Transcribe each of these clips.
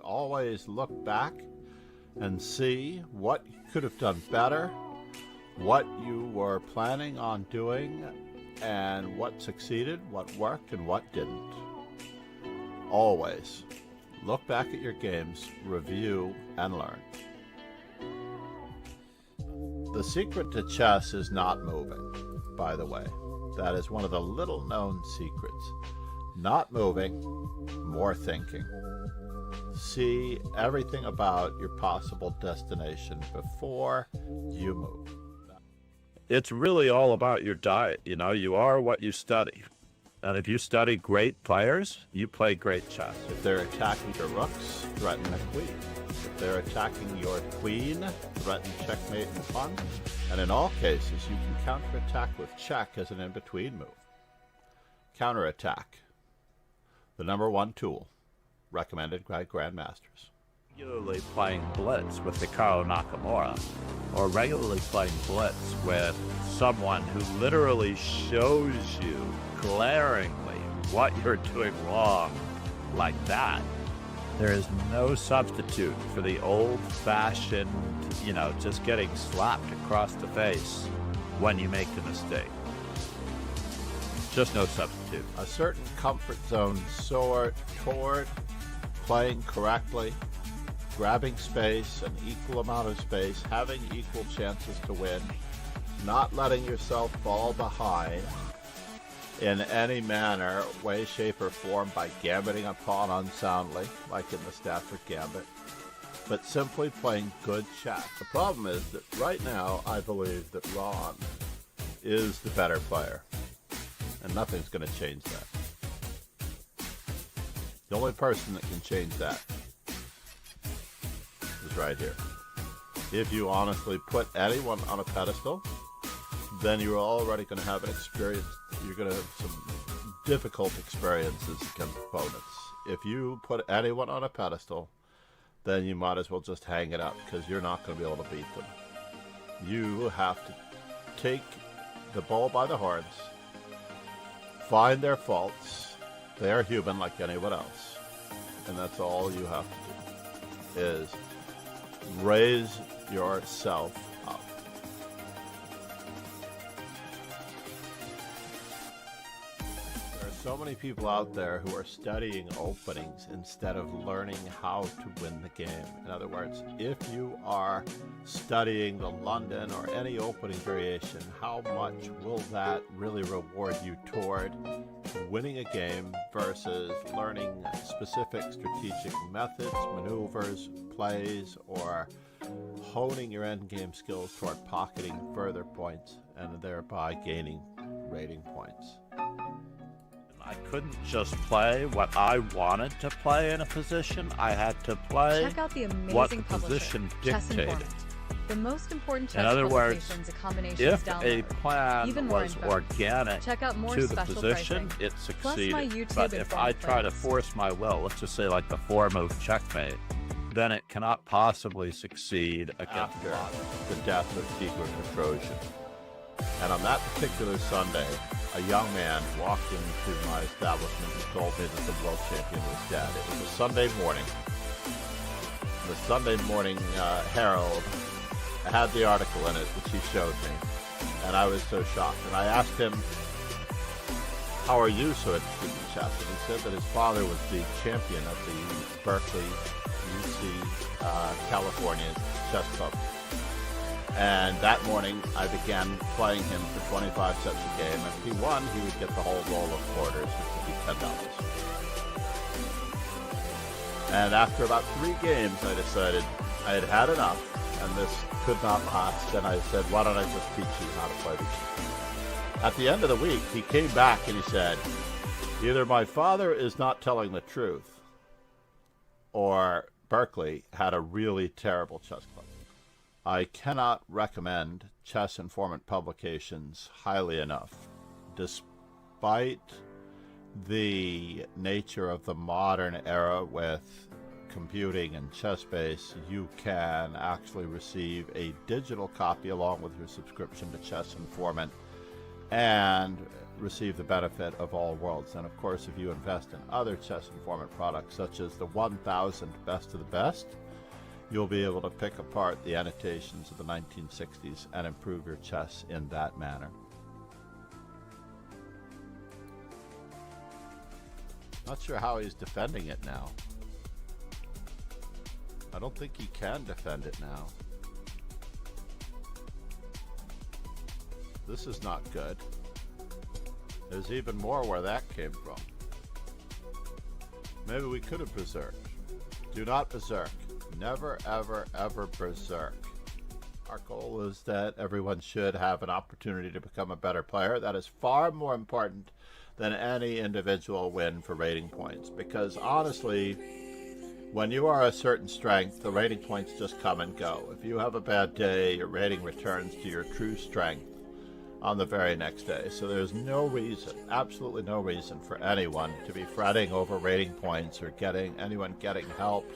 Always look back and see what you could have done better, what you were planning on doing, and what succeeded, what worked, and what didn't. Always look back at your games, review, and learn. The secret to chess is not moving, by the way. That is one of the little-known secrets. Not moving, more thinking. See everything about your possible destination before you move. It's really all about your diet. You know, you are what you study. And if you study great players, you play great chess. If they're attacking your rooks, threaten a queen. If they're attacking your queen, threaten checkmate and pawn. And in all cases, you can counterattack with check as an in-between move. Counterattack, the #1 tool, recommended by grandmasters. Regularly playing blitz with Hikaru Nakamura, or regularly playing blitz with someone who literally shows you glaringly what you're doing wrong, like that. There is no substitute for the old-fashioned, just getting slapped across the face when you make the mistake. Just no substitute. A certain comfort zone soar toward playing correctly, grabbing space, an equal amount of space, having equal chances to win, not letting yourself fall behind in any manner, way, shape, or form by gambiting a pawn unsoundly, like in the Stafford Gambit, but simply playing good chess. The problem is that right now, I believe that Ron is the better player, and nothing's going to change that. The only person that can change that is right here. If you honestly put anyone on a pedestal, then you're already going to have an experience. You're going to have some difficult experiences against opponents. If you put anyone on a pedestal, then you might as well just hang it up, because you're not going to be able to beat them. You have to take the bull by the horns, find their faults. They are human like anyone else. And that's all you have to do, is raise yourself up. There are so many people out there who are studying openings instead of learning how to win the game. In other words, if you are studying the London or any opening variation, how much will that really reward you toward winning a game versus learning specific strategic methods, maneuvers, plays, or honing your endgame skills toward pocketing further points and thereby gaining rating points? I couldn't just play what I wanted to play in a position. I had to play Check out the amazing what the publisher, position Chess dictated. Informer. The most important chess In other words, publications and combinations if download. a plan Even more was info. organic Check out more to the special position, pricing. it Plus my succeeded. YouTube But if Informer I try to playlist. force my will, let's just say like the 4-move checkmate, then it cannot possibly succeed against After Ron. the death of Tigran the Trojan. And on that particular Sunday, a young man walked into my establishment and told me that the world champion was dead. It was a Sunday morning. The Sunday morning Herald had the article in it, which he showed me, and I was so shocked. And I asked him, how are you so interested in chess? And he said that his father was the champion of the Berkeley, UC, California chess club. And that morning, I began playing him for 25 cents a game. And if he won, he would get the whole roll of quarters, which would be $10. And after about 3 games, I decided I had had enough, and this could not last. And I said, why don't I just teach you how to play this? At the end of the week, he came back and he said, either my father is not telling the truth, or Berkeley had a really terrible chess club. I cannot recommend Chess Informant publications highly enough. Despite the nature of the modern era with computing and ChessBase, you can actually receive a digital copy along with your subscription to Chess Informant. And receive the benefit of all worlds. And of course, if you invest in other chess informant products, such as the 1000 Best of the Best, you'll be able to pick apart the annotations of the 1960s and improve your chess in that manner. Not sure how he's defending it now. I don't think he can defend it now. This is not good. There's even more where that came from. Maybe we could have berserked. Do not berserk. Never, ever, ever berserk. Our goal is that everyone should have an opportunity to become a better player. That is far more important than any individual win for rating points. Because honestly, when you are a certain strength, the rating points just come and go. If you have a bad day, your rating returns to your true strength on the very next day. So there's no reason, absolutely no reason for anyone to be fretting over rating points or anyone getting help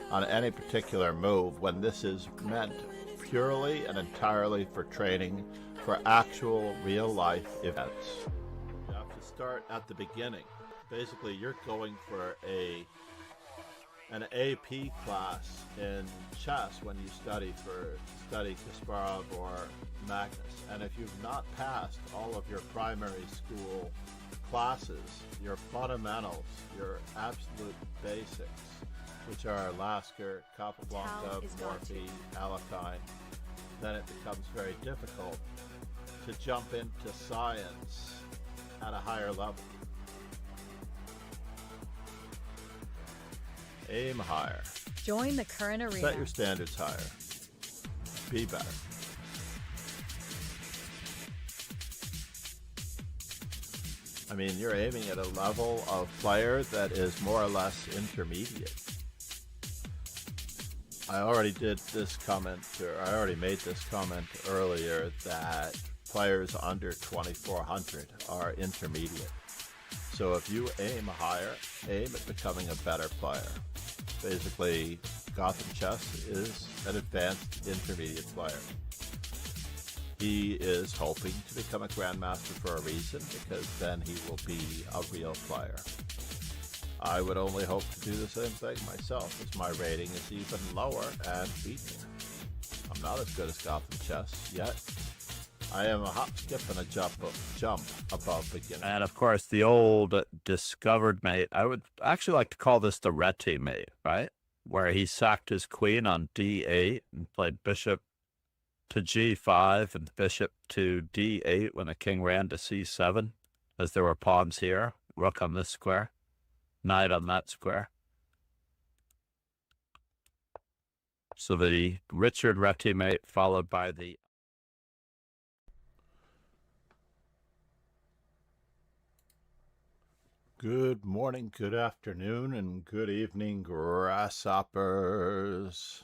on any particular move when this is meant purely and entirely for training for actual real life events. You have to start at the beginning. Basically, you're going for an AP class in chess when you study Kasparov or Magnus. And if you've not passed all of your primary school classes, your fundamentals, your absolute basics, which are Lasker, Capablanca, Morphy, Alekhine, then it becomes very difficult to jump into science at a higher level. Aim higher. Join the current arena. Set your standards higher. Be better. I mean, you're aiming at a level of player that is more or less intermediate. I already made this comment earlier that players under 2400 are intermediate. So if you aim higher, aim at becoming a better player. Basically, Gotham Chess is an advanced intermediate player. He is hoping to become a grandmaster for a reason, because then he will be a real player. I would only hope to do the same thing myself, as my rating is even lower and weaker. I'm not as good as Gotham Chess yet. I am a hop, skip, and a jump above beginner. And of course, the old discovered mate. I would actually like to call this the Reti mate, right? Where he sacked his queen on d8 and played bishop to g5 and bishop to d8 when the king ran to c7, as there were pawns here, rook on this square, knight on that square. So the Richard Reti mate followed by the Good morning, good afternoon, and good evening, grasshoppers.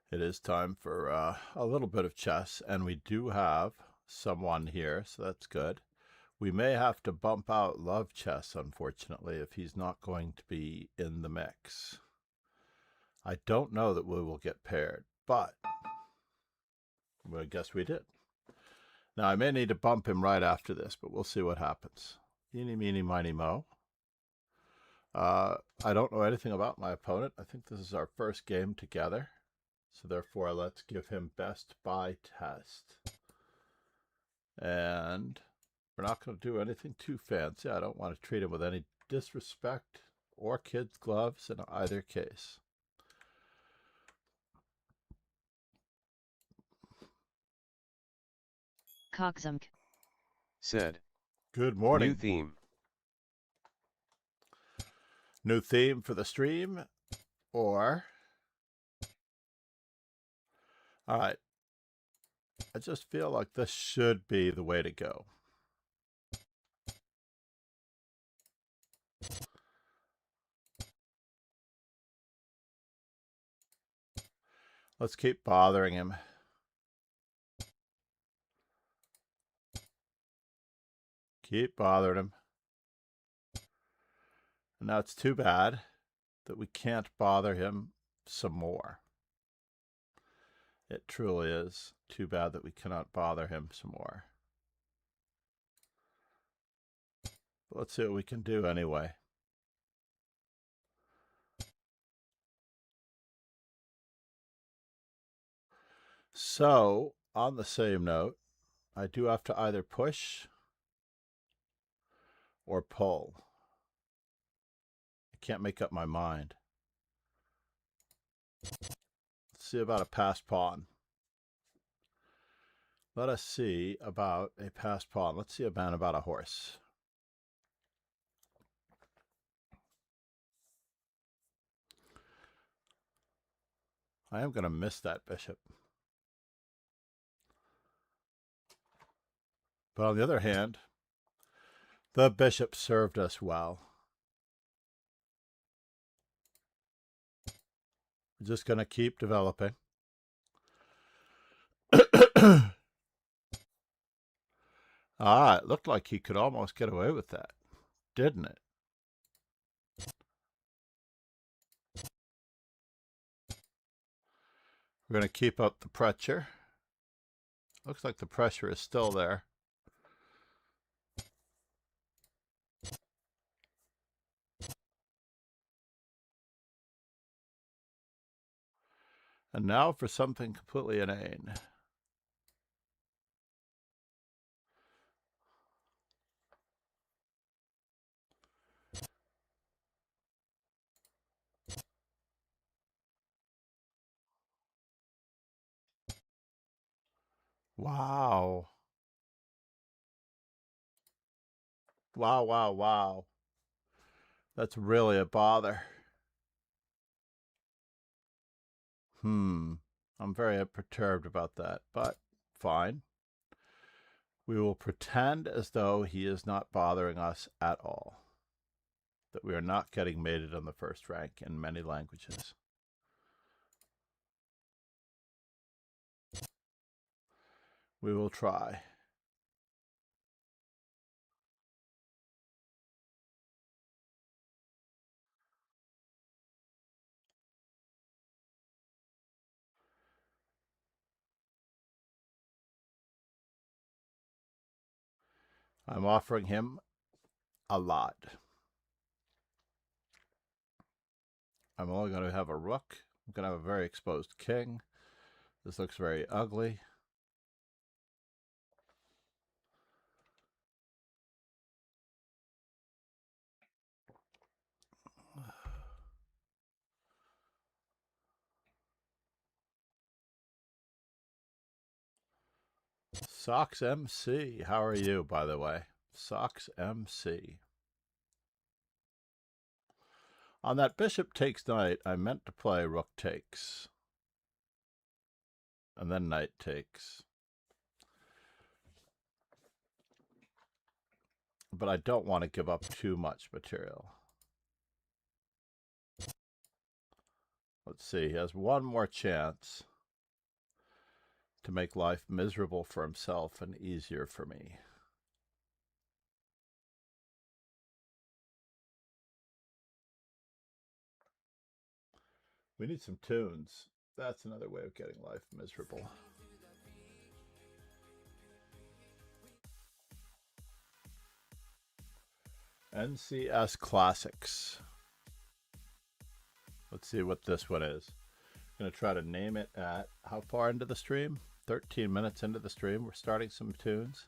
It is time for a little bit of chess, and we do have someone here, so that's good. We may have to bump out Love Chess, unfortunately, if he's not going to be in the mix. I don't know that we will get paired, but well, I guess we did. Now, I may need to bump him right after this, but we'll see what happens. Eeny, meeny, miny, mo. I don't know anything about my opponent. I think this is our first game together. So therefore, let's give him best by test. And we're not going to do anything too fancy. I don't want to treat him with any disrespect or kids' gloves in either case. Coxumk said. Good morning. New theme. New theme for the stream, or... All right. I just feel like this should be the way to go. Let's keep bothering him. Keep bothering him. And now it's too bad that we can't bother him some more. It truly is too bad that we cannot bother him some more. But let's see what we can do anyway. So, on the same note, I do have to either push or pull. I can't make up my mind. Let's see about a passed pawn. Let us see about a passed pawn. Let's see about a horse. I am going to miss that bishop. But on the other hand, the bishop served us well. We're just going to keep developing. It looked like he could almost get away with that, didn't it? We're going to keep up the pressure. Looks like the pressure is still there. And now for something completely inane. Wow. Wow, wow, wow. That's really a bother. I'm very perturbed about that, but fine. We will pretend as though he is not bothering us at all. That we are not getting mated on the first rank in many languages. We will try. I'm offering him a lot. I'm only going to have a rook. I'm going to have a very exposed king. This looks very ugly. Socks MC, how are you, by the way? Socks MC. On that bishop takes knight, I meant to play rook takes. And then knight takes. But I don't want to give up too much material. Let's see, he has one more chance to make life miserable for himself and easier for me. We need some tunes. That's another way of getting life miserable. NCS Classics. Let's see what this one is. I'm going to try to name it at how far into the stream? 13 minutes into the stream. We're starting some tunes.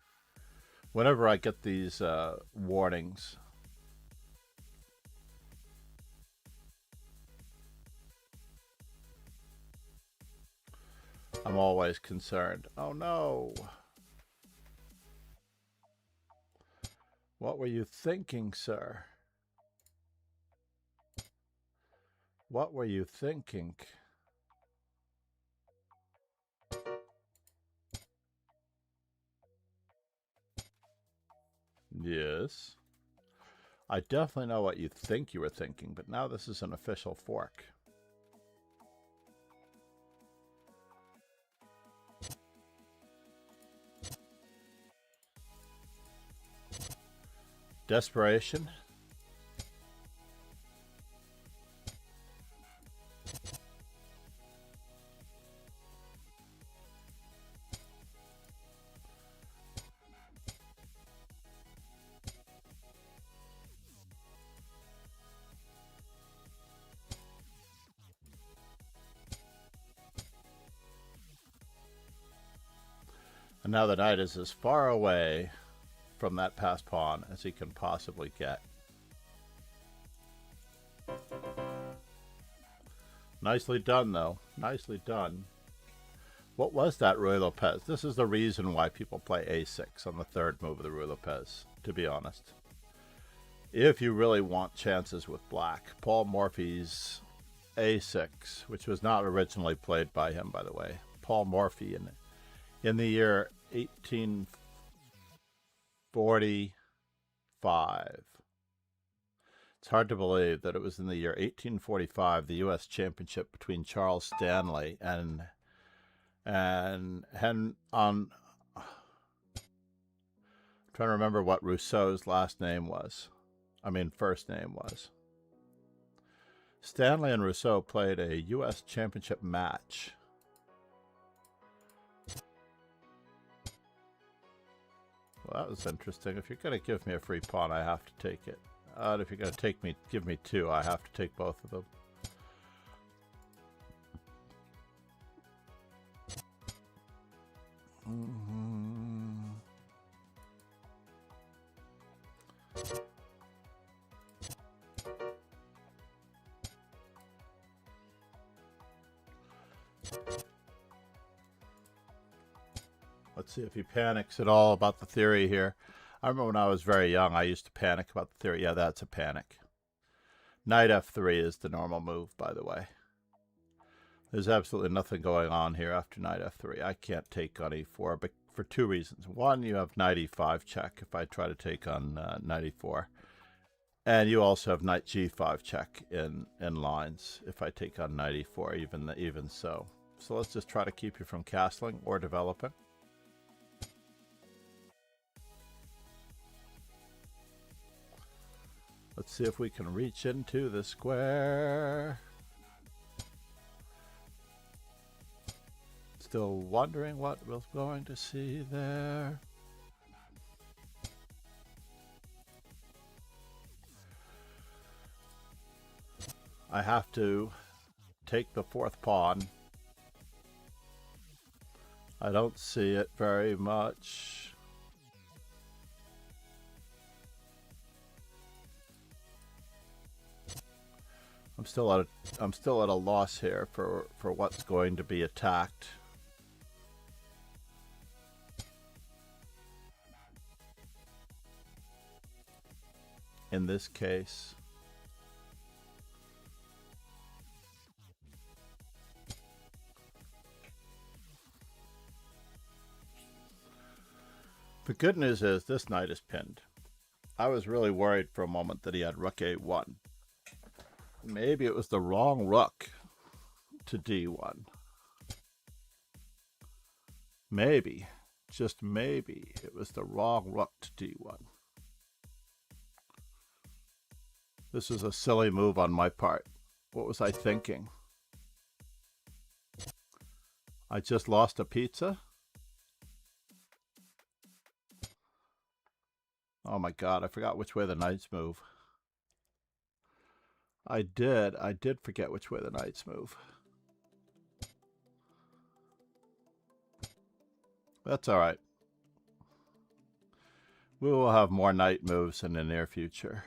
Whenever I get these warnings, I'm always concerned. Oh no! What were you thinking, sir? What were you thinking? Yes. I definitely know what you think you were thinking, but now this is an official fork. Desperation. And now the knight is as far away from that passed pawn as he can possibly get. Nicely done, though. Nicely done. What was that, Ruy Lopez? This is the reason why people play a6 on the third move of the Ruy Lopez, to be honest. If you really want chances with black, Paul Morphy's a6, which was not originally played by him, by the way. Paul Morphy in the year 1845. It's hard to believe that it was in the year 1845, the U.S. Championship between Charles Stanley and I'm trying to remember what Rousseau's first name was. Stanley and Rousseau played a U.S. Championship match. Well, that was interesting. If you're going to give me a free pawn, I have to take it. If you're going to give me two, I have to take both of them. Let's see if he panics at all about the theory here. I remember when I was very young, I used to panic about the theory. Yeah, that's a panic. Knight f3 is the normal move, by the way. There's absolutely nothing going on here after knight f3. I can't take on e4, but for two reasons. One, you have knight e5 check if I try to take on knight e4. And you also have knight g5 check in lines if I take on knight e4, even so. So let's just try to keep you from castling or developing. Let's see if we can reach into the square. Still wondering what we're going to see there. I have to take the fourth pawn. I don't see it very much. I'm still at a loss here for what's going to be attacked. In this case. The good news is this knight is pinned. I was really worried for a moment that he had rook a1. Maybe it was the wrong rook to d1. Maybe, just maybe, it was the wrong rook to d1. This is a silly move on my part. What was I thinking? I just lost a pizza? Oh my god, I forgot which way the knights move. I did forget which way the knights move. That's all right. We will have more knight moves in the near future.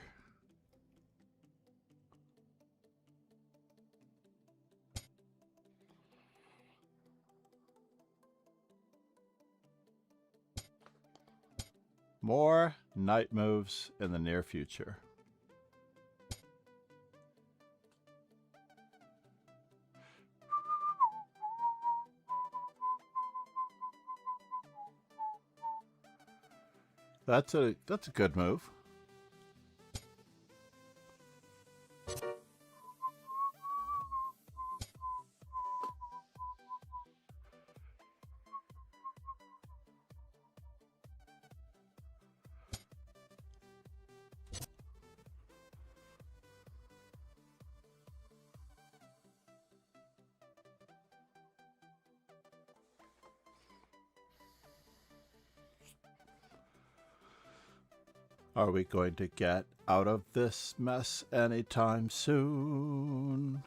More knight moves in the near future. That's a good move. Are we going to get out of this mess anytime soon?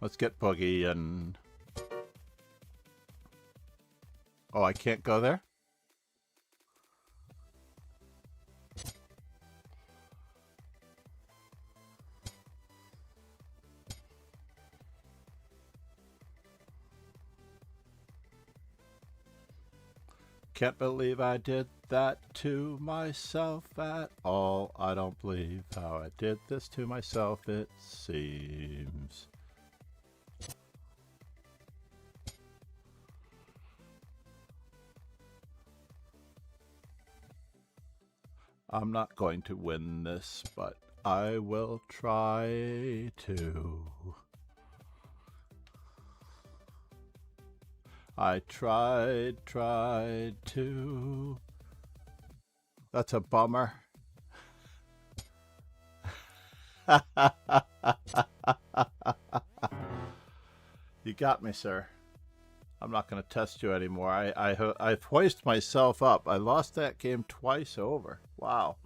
Let's get Boogie and... Oh, I can't go there? Can't believe I did that to myself at all. I don't believe how I did this to myself, it seems. I'm not going to win this, but I will try to. I tried to. That's a bummer. You got me, sir. I'm not going to test you anymore. I've hoisted myself up. I lost that game twice over. Wow.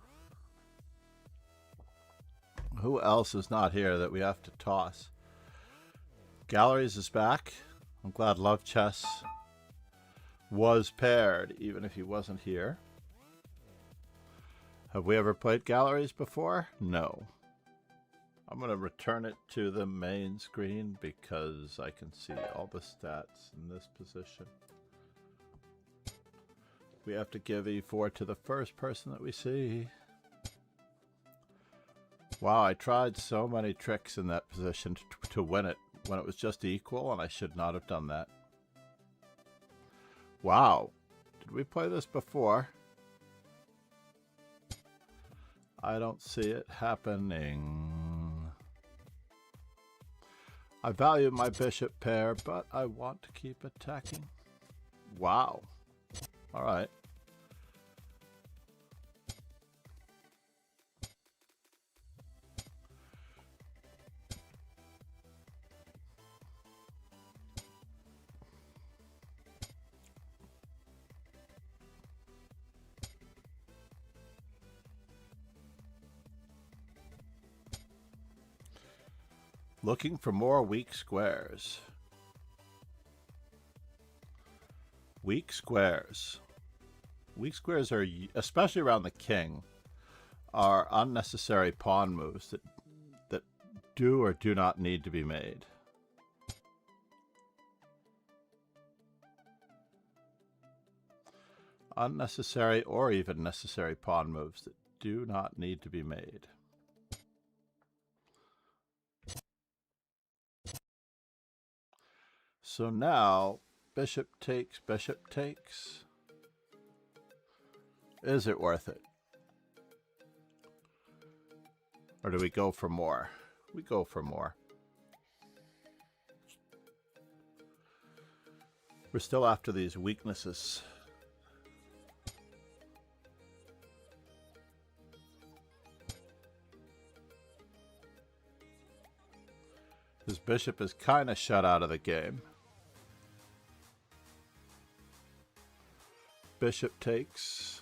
Who else is not here that we have to toss? Galleries is back. I'm glad Love Chess was paired, even if he wasn't here. Have we ever played Galleries before? No. I'm going to return it to the main screen because I can see all the stats in this position. We have to give E4 to the first person that we see. Wow, I tried so many tricks in that position to win it when it was just equal, and I should not have done that. Wow. Did we play this before? I don't see it happening. I value my bishop pair, but I want to keep attacking. Wow. All right. Looking for more weak squares. Weak squares. Weak squares are, especially around the king, are unnecessary pawn moves that do or do not need to be made. Unnecessary or even necessary pawn moves that do not need to be made. So now, bishop takes, bishop takes. Is it worth it? Or do we go for more? We go for more. We're still after these weaknesses. His bishop is kind of shut out of the game. Bishop takes.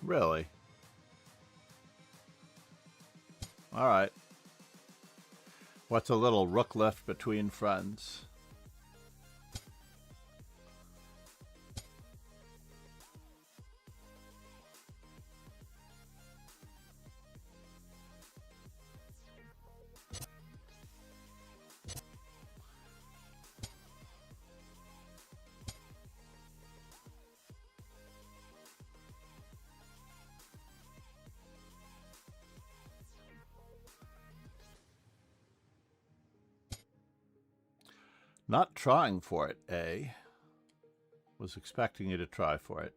Really? All right. What's a little rook left between friends? Not trying for it, eh? Was expecting you to try for it.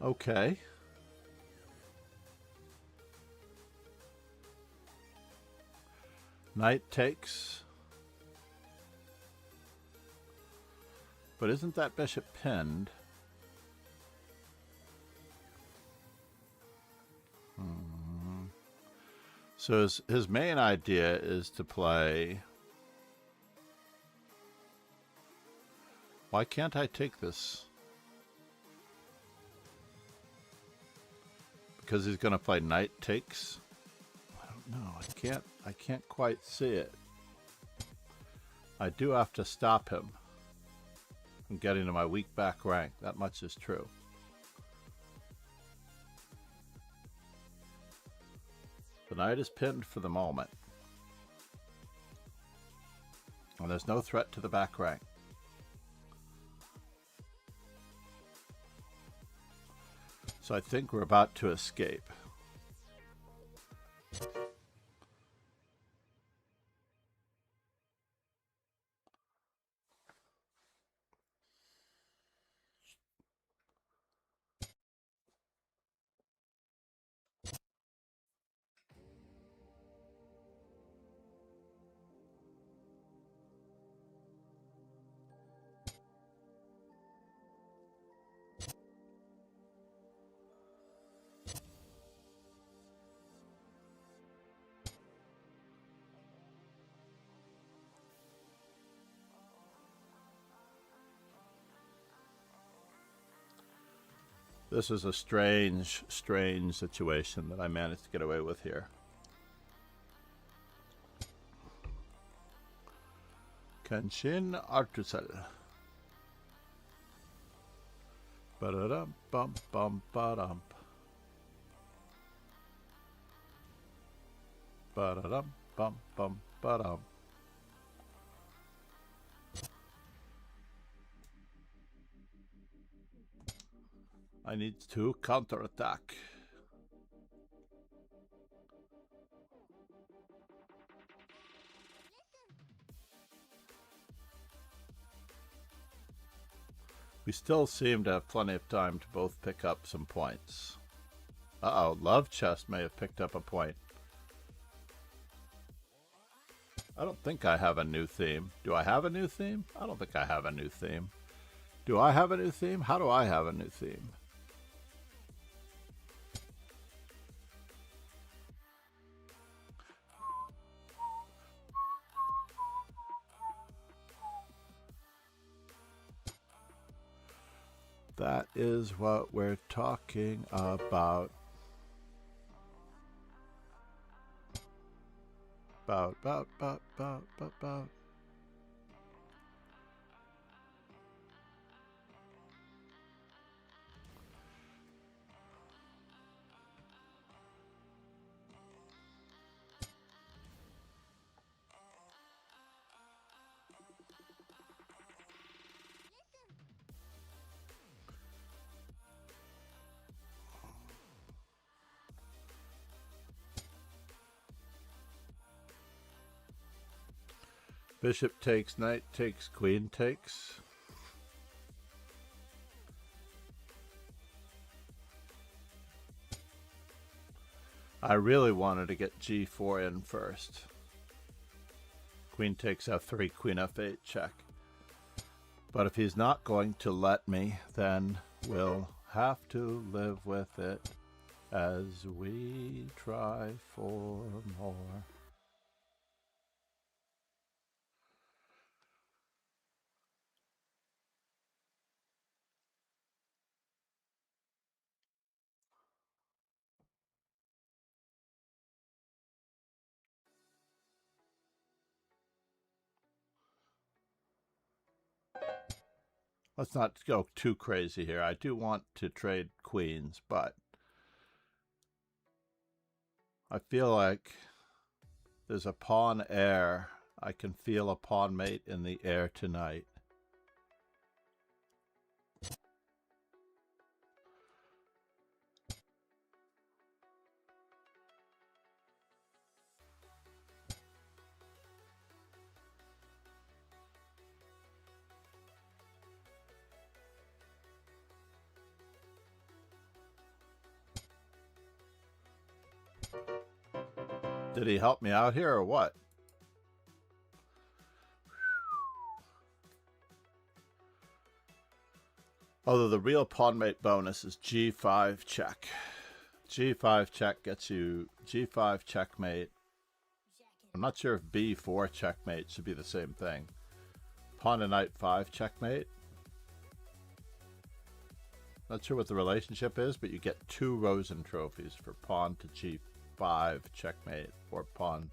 Okay. Knight takes. But isn't that bishop pinned? So his main idea is to play... Why can't I take this? Because he's going to play knight takes? I don't know. I can't quite see it. I do have to stop him from getting to my weak back rank. That much is true. The knight is pinned for the moment. And there's no threat to the back rank. So I think we're about to escape. This is a strange, strange situation that I managed to get away with here. Kenshin Artusel. Ba-da-dum, bum, bum, ba-dum. Ba-da-dum, bum, bum, ba-dum. I need to counterattack. We still seem to have plenty of time to both pick up some points. Uh-oh, Love Chest may have picked up a point. I don't think I have a new theme. Do I have a new theme? I don't think I have a new theme. Do I have a new theme? How do I have a new theme? That is what we're talking about. About. Bishop takes, knight takes, queen takes. I really wanted to get g4 in first. Queen takes f3, queen f8 check. But if he's not going to let me, then we'll have to live with it as we try for more. Let's not go too crazy here. I do want to trade queens, but I feel like there's a pawn heir. I can feel a pawn mate in the air tonight. Did he help me out here or what? Although the real pawn mate bonus is g5 check. G5 check gets you g5 checkmate I'm not sure if b4 checkmate should be the same thing. Pawn to knight 5 checkmate. Not sure what the relationship is, but you get 2 Rosen trophies for pawn to g5 checkmate or pawn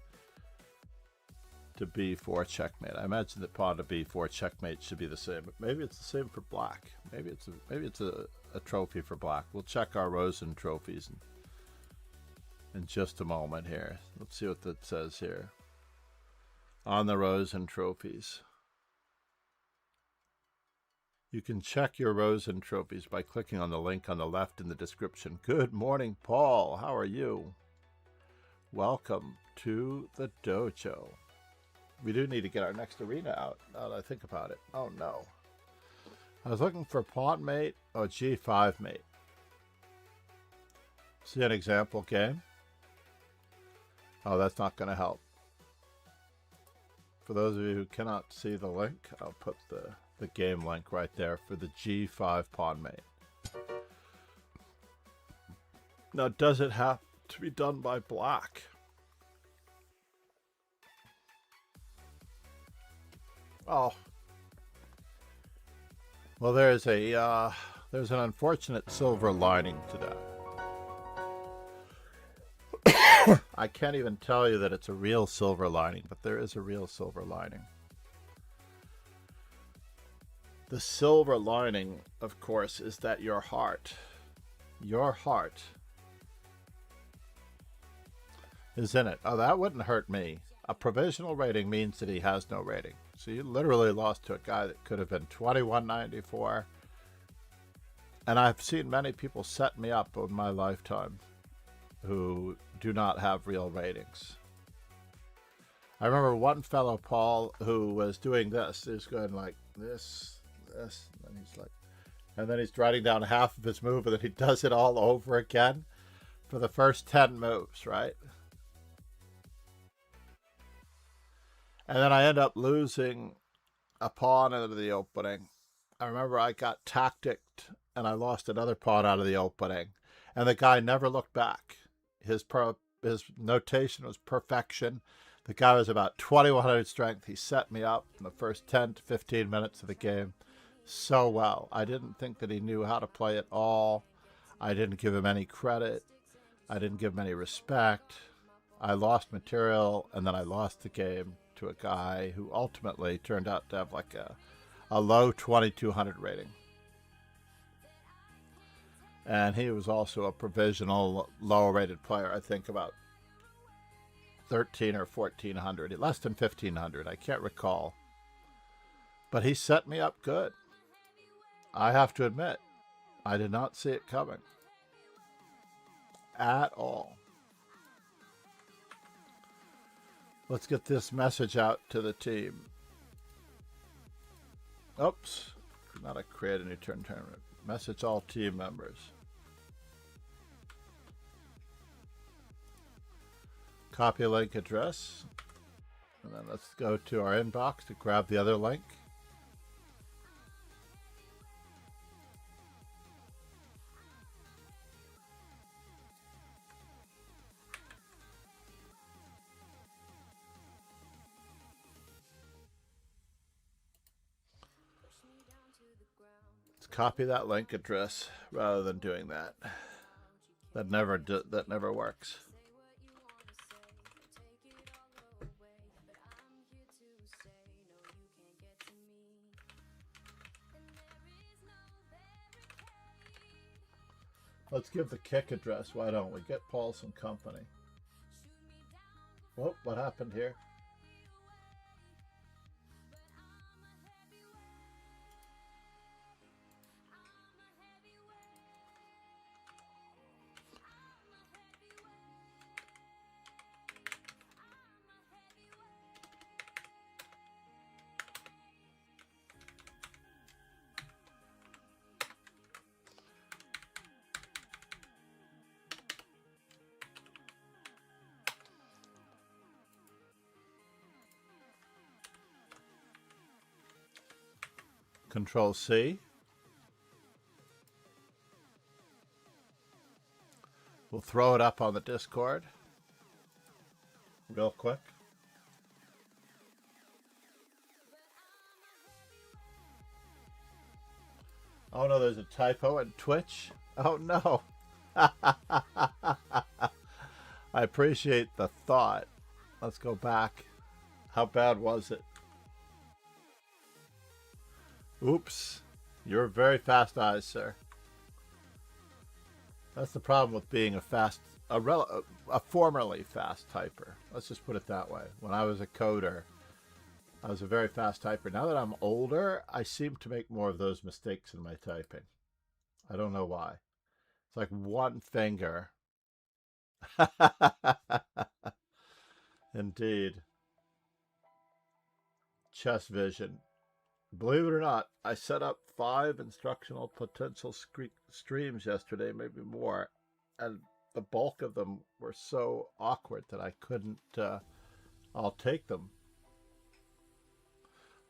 to b4 checkmate. I imagine that pawn to b4 checkmate should be the same, but maybe it's the same for black. Maybe it's a trophy for black. We'll check our Rosen trophies in just a moment here. Let's see what that says here on the Rosen trophies. You can check your Rosen trophies by clicking on the link on the left in the description. Good morning, Paul. How are you? Welcome to the dojo. We do need to get our next arena out, now that I think about it. Oh, no. I was looking for pawn mate. Oh, g5 mate. See an example game? Oh, that's not going to help. For those of you who cannot see the link, I'll put the game link right there for the g5 pawn mate. Now, does it have to be done by black? Oh. Well, there's an unfortunate silver lining to that. I can't even tell you that it's a real silver lining, but there is a real silver lining. The silver lining, of course, is that your heart is in it. Oh, that wouldn't hurt me. A provisional rating means that he has no rating. So you literally lost to a guy that could have been 2194. And I've seen many people set me up in my lifetime who do not have real ratings. I remember one fellow, Paul, who was doing this. He was going like this, and he's like, and then he's writing down half of his move, and then he does it all over again for the first 10 moves, right? And then I end up losing a pawn out of the opening. I remember I got tacticked, and I lost another pawn out of the opening, and the guy never looked back. His notation was perfection. The guy was about 2100 strength. He set me up in the first 10 to 15 minutes of the game so well. I didn't think that he knew how to play at all. I didn't give him any credit. I didn't give him any respect. I lost material, and then I lost the game to a guy who ultimately turned out to have like a low 2200 rating. And he was also a provisional low-rated player, I think about 13 or 1400, less than 1500, I can't recall. But he set me up good. I have to admit, I did not see it coming at all. Let's get this message out to the team. Oops, not a create a new tournament. Message all team members. Copy link address. And then let's go to our inbox to grab the other link. Let's copy that link address rather than doing that. That never works. Let's give the kick address. Why don't we get Paul some company? Whoop, what happened here? Control C. We'll throw it up on the Discord real quick. Oh no, there's a typo in Twitch. Oh no. I appreciate the thought. Let's go back. How bad was it? Oops. You're very fast eyes, sir. That's the problem with being a formerly fast typer. Let's just put it that way. When I was a coder, I was a very fast typer. Now that I'm older, I seem to make more of those mistakes in my typing. I don't know why. It's like one finger. Indeed. Chess vision. Believe it or not, I set up 5 instructional potential streams yesterday, maybe more, and the bulk of them were so awkward that I couldn't all take them.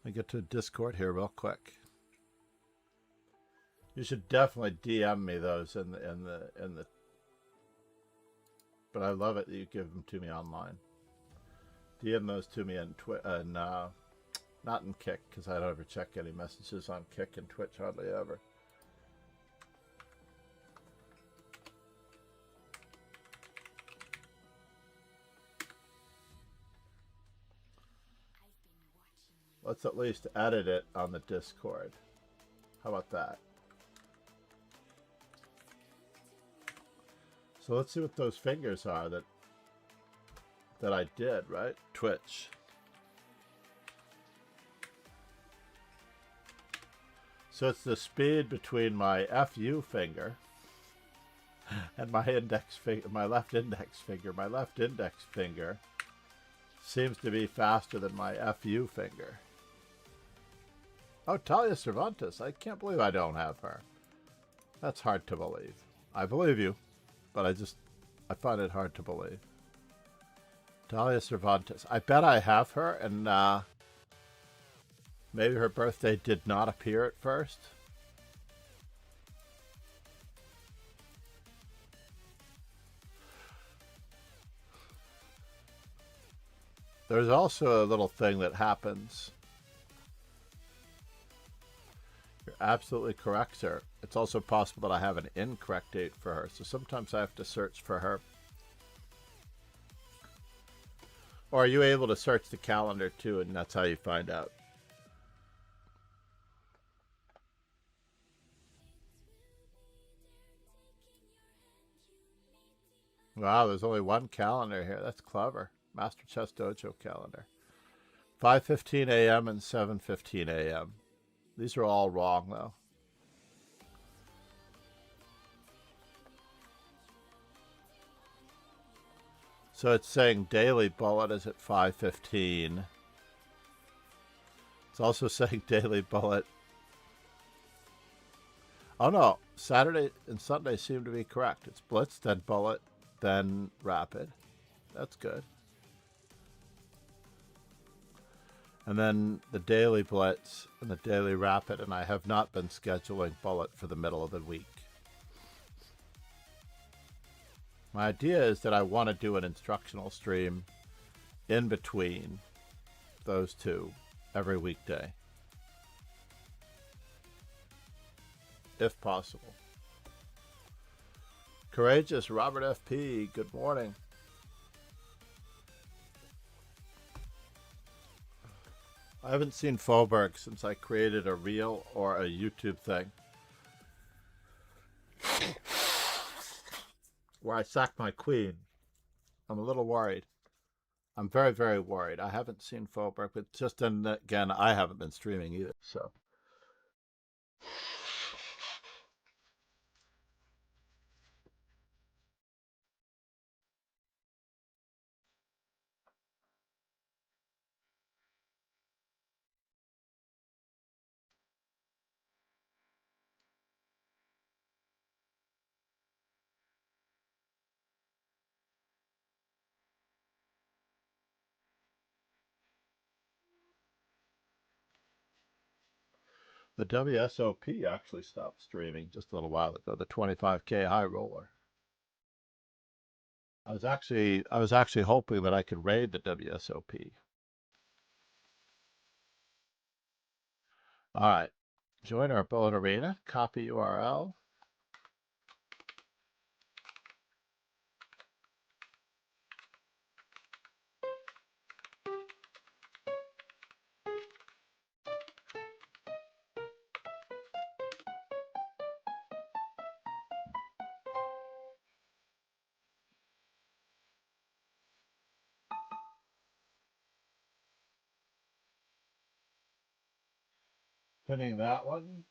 Let me get to Discord here real quick. You should definitely DM me those in the. But I love it that you give them to me online. DM those to me in not in Kick, because I don't ever check any messages on Kick and Twitch hardly ever. Let's at least edit it on the Discord. How about that? So let's see what those fingers are that I did, right? Twitch. So it's the speed between my FU finger and my index finger, my left index finger. My left index finger seems to be faster than my FU finger. Oh, Talia Cervantes. I can't believe I don't have her. That's hard to believe. I believe you, but I find it hard to believe. Talia Cervantes. I bet I have her, and maybe her birthday did not appear at first. There's also a little thing that happens. You're absolutely correct, sir. It's also possible that I have an incorrect date for her, so sometimes I have to search for her. Or are you able to search the calendar too, and that's how you find out? Wow, there's only one calendar here. That's clever. Master Chess Dojo calendar. 5:15 a.m. and 7:15 a.m. These are all wrong, though. So it's saying Daily Bullet is at 5:15. It's also saying Daily Bullet. Oh no, Saturday and Sunday seem to be correct. It's Blitz, then Bullet, then Rapid. That's good. And then the Daily Blitz and the Daily Rapid, and I have not been scheduling Bullet for the middle of the week. My idea is that I want to do an instructional stream in between those two every weekday, if possible. Courageous Robert FP, good morning. I haven't seen Faubourg since I created a reel or a YouTube thing where I sacked my queen. I'm a little worried. I'm very, very worried. I haven't seen Faubourg, but just then again, I haven't been streaming either, so. The WSOP actually stopped streaming just a little while ago, the 25K high roller. I was actually hoping that I could raid the WSOP. All right. Join our bullet arena. Copy URL. Pinning that one.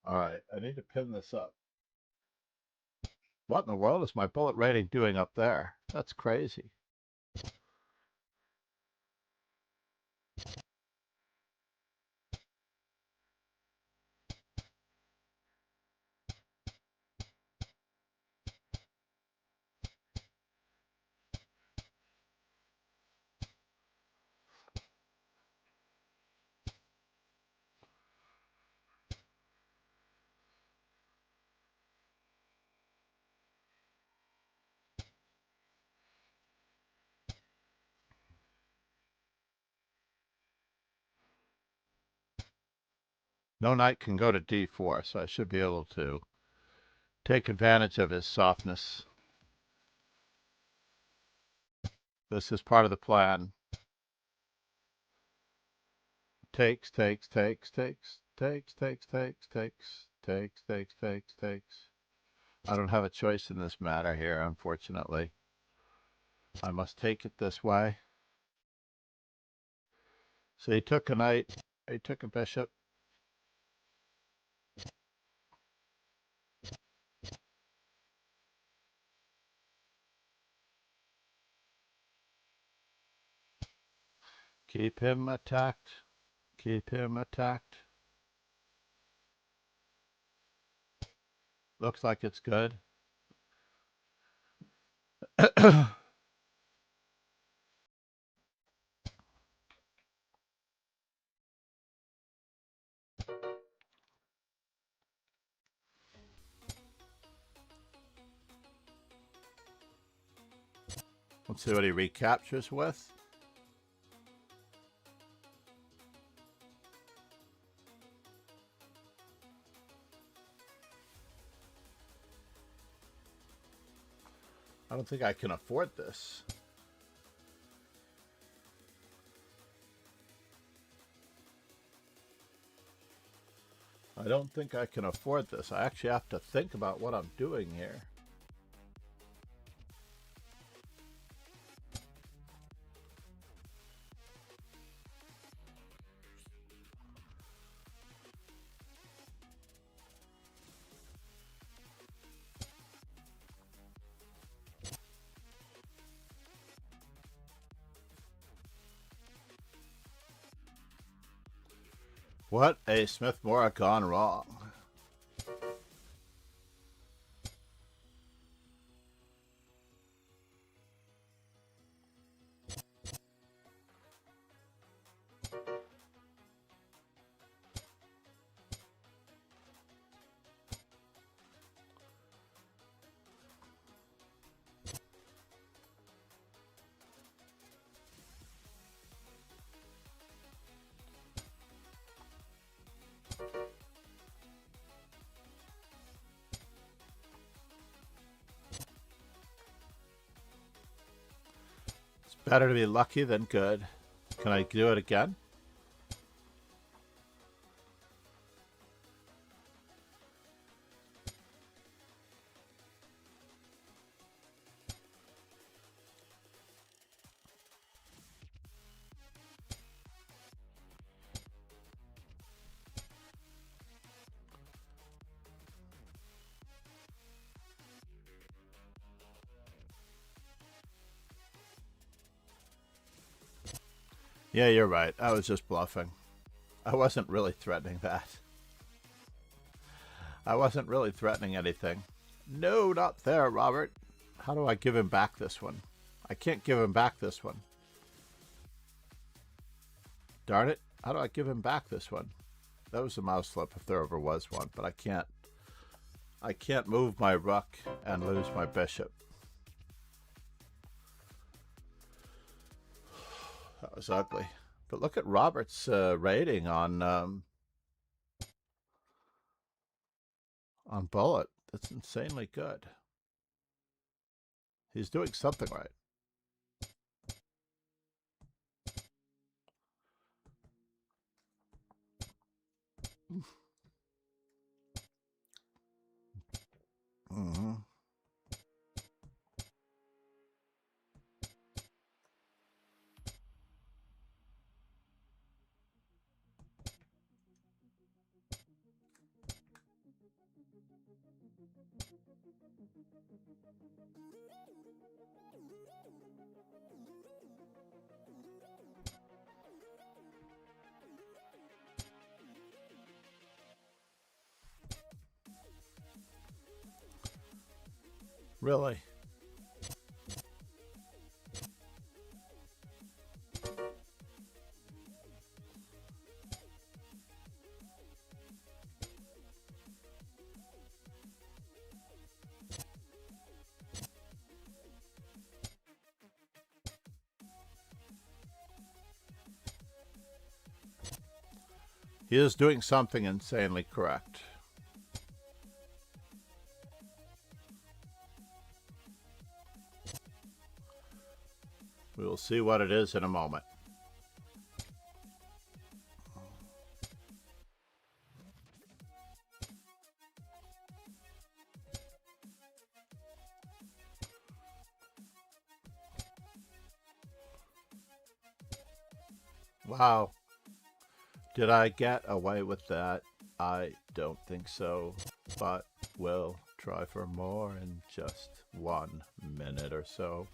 All right, I need to pin this up. What in the world is my bullet rating doing up there? That's crazy. No knight can go to d4, so I should be able to take advantage of his softness. This is part of the plan. Takes. I don't have a choice in this matter here, unfortunately. I must take it this way. So he took a knight, he took a bishop. Keep him attacked. Keep him attacked. Looks like it's good. Let's see what he recaptures with. I don't think I can afford this. I don't think I can afford this. I actually have to think about what I'm doing here. What a Smith-Morra gone wrong. Better to be lucky than good. Can I do it again? Yeah, you're right. I was just bluffing. I wasn't really threatening that. I wasn't really threatening anything. No, not there, Robert. How do I give him back this one? I can't give him back this one. Darn it. How do I give him back this one? That was a mouse slip if there ever was one, but I can't move my rook and lose my bishop. was ugly. But look at Robert's rating on Bullet. That's insanely good. He's doing something right. Mm-hmm. Really? He is doing something insanely correct. We will see what it is in a moment. Wow. Did I get away with that? I don't think so, but we'll try for more in just 1 minute or so.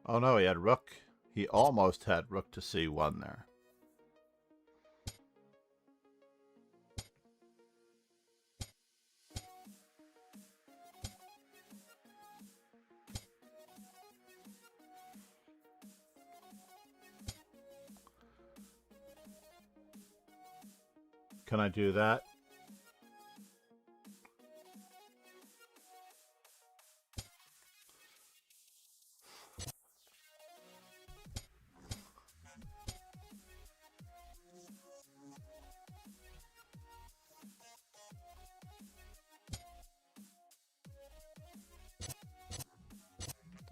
Oh no, he had rook. He almost had rook to c1 there. Can I do that?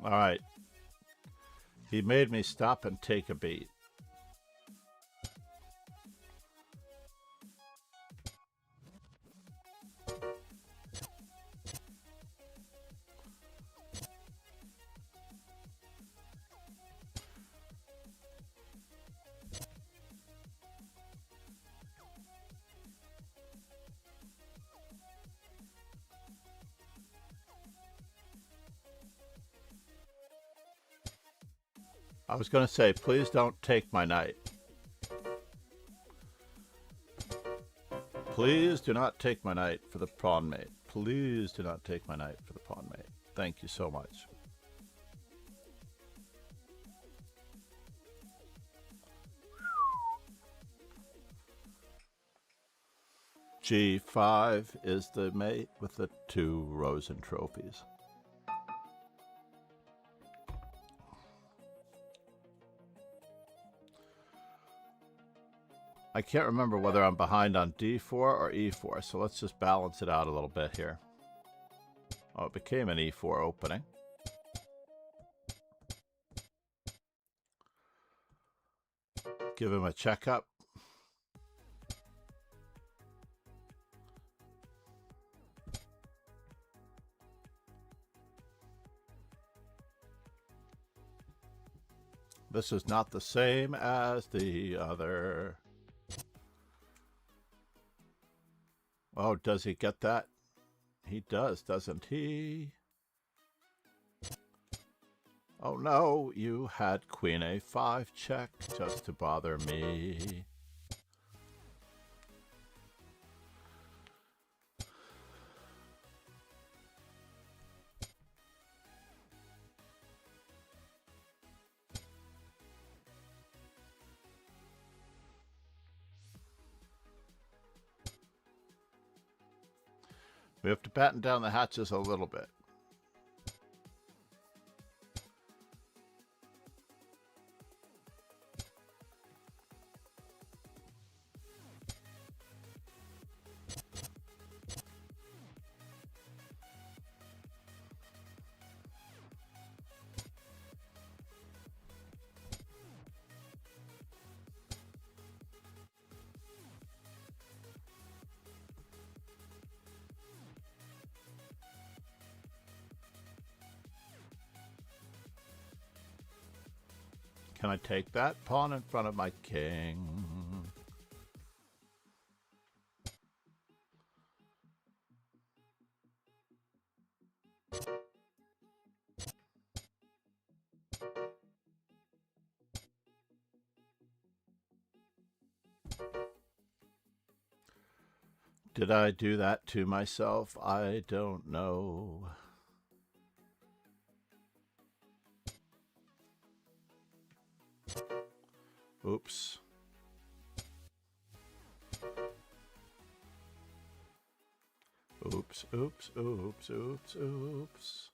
All right. He made me stop and take a beat. I was going to say, please don't take my knight. Please do not take my knight for the pawn mate. Please do not take my knight for the pawn mate. Thank you so much. G5 is the mate with the 2 Rosen trophies. I can't remember whether I'm behind on D4 or E4, so let's just balance it out a little bit here. Oh, it became an E4 opening. Give him a checkup. This is not the same as the other. Oh, does he get that? He does, doesn't he? Oh no, you had Queen A5 check just to bother me. We have to batten down the hatches a little bit. Can I take that pawn in front of my king? Did I do that to myself? I don't know. Oops. Oops, oops, oops, oops, oops.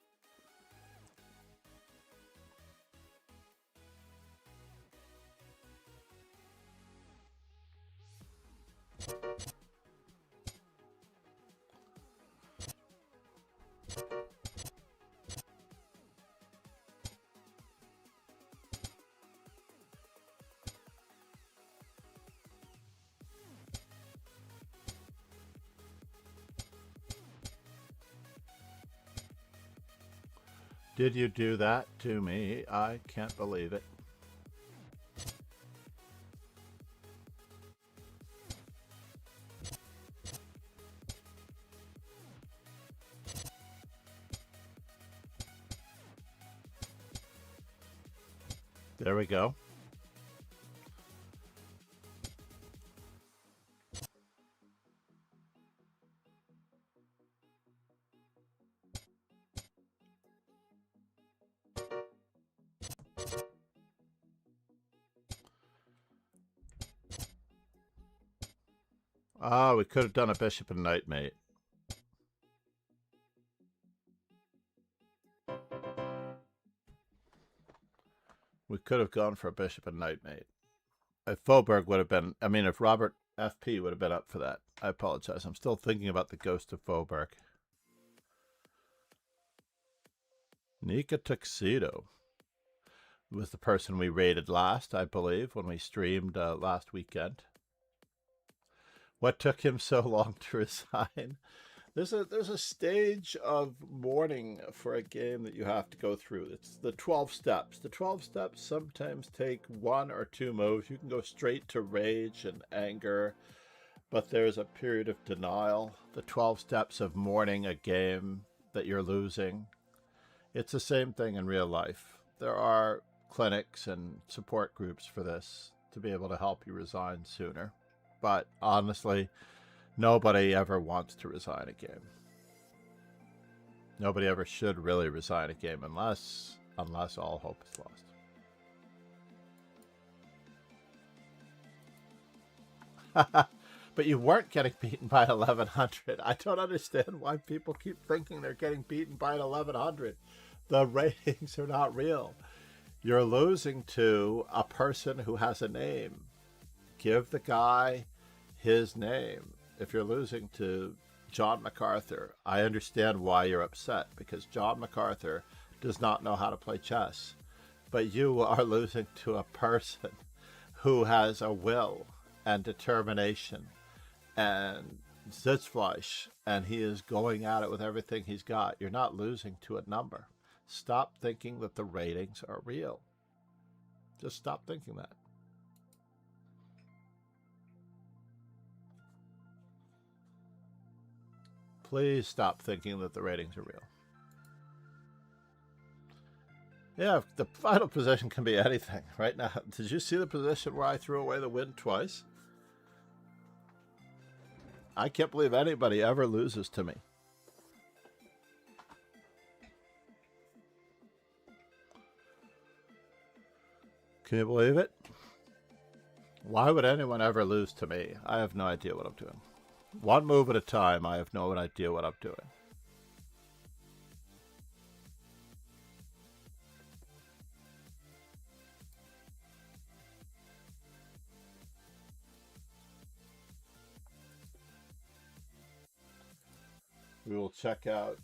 Did you do that to me? I can't believe it. There we go. Ah, we could have done a bishop and knight mate. We could have gone for a bishop and knight mate. If Faubourg would have been, I mean, if Robert FP would have been up for that. I apologize. I'm still thinking about the ghost of Faubourg. Nika Tuxedo was the person we raided last, I believe, when we streamed last weekend. What took him so long to resign? There's a stage of mourning for a game that you have to go through. It's the 12 steps. The 12 steps sometimes take 1 or 2 moves. You can go straight to rage and anger, but there's a period of denial. The 12 steps of mourning a game that you're losing. It's the same thing in real life. There are clinics and support groups for this to be able to help you resign sooner. But honestly, nobody ever wants to resign a game. Nobody ever should really resign a game unless all hope is lost. But you weren't getting beaten by 1100. I don't understand why people keep thinking they're getting beaten by 1100. The ratings are not real. You're losing to a person who has a name. Give the guy his name. If you're losing to John MacArthur, I understand why you're upset, because John MacArthur does not know how to play chess. But you are losing to a person who has a will and determination and Sitzfleisch, and he is going at it with everything he's got. You're not losing to a number. Stop thinking that the ratings are real. Just stop thinking that. Please stop thinking that the ratings are real. Yeah, the final position can be anything. Right now, did you see the position where I threw away the win twice? I can't believe anybody ever loses to me. Can you believe it? Why would anyone ever lose to me? I have no idea what I'm doing. One move at a time. I have no idea what I'm doing. We will check out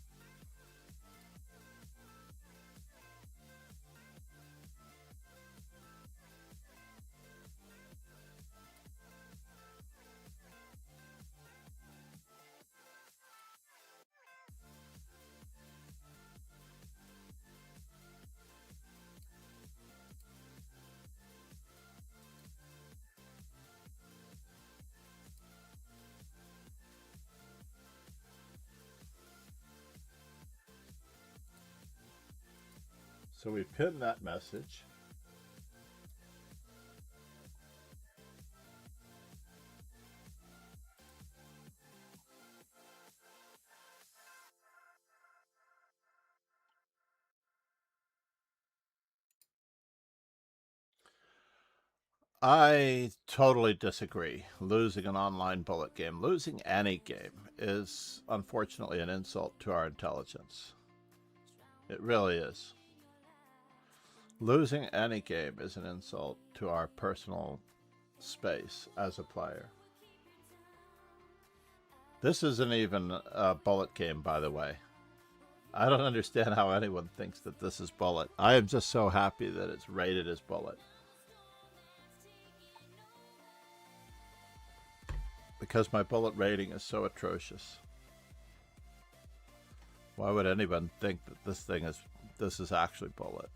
so we pin that message. I totally disagree. Losing an online bullet game, losing any game, is unfortunately an insult to our intelligence. It really is. Losing any game is an insult to our personal space as a player. This isn't even a bullet game, by the way. I don't understand how anyone thinks that this is bullet. I am just so happy that it's rated as bullet. Because my bullet rating is so atrocious. Why would anyone think that this is actually bullet?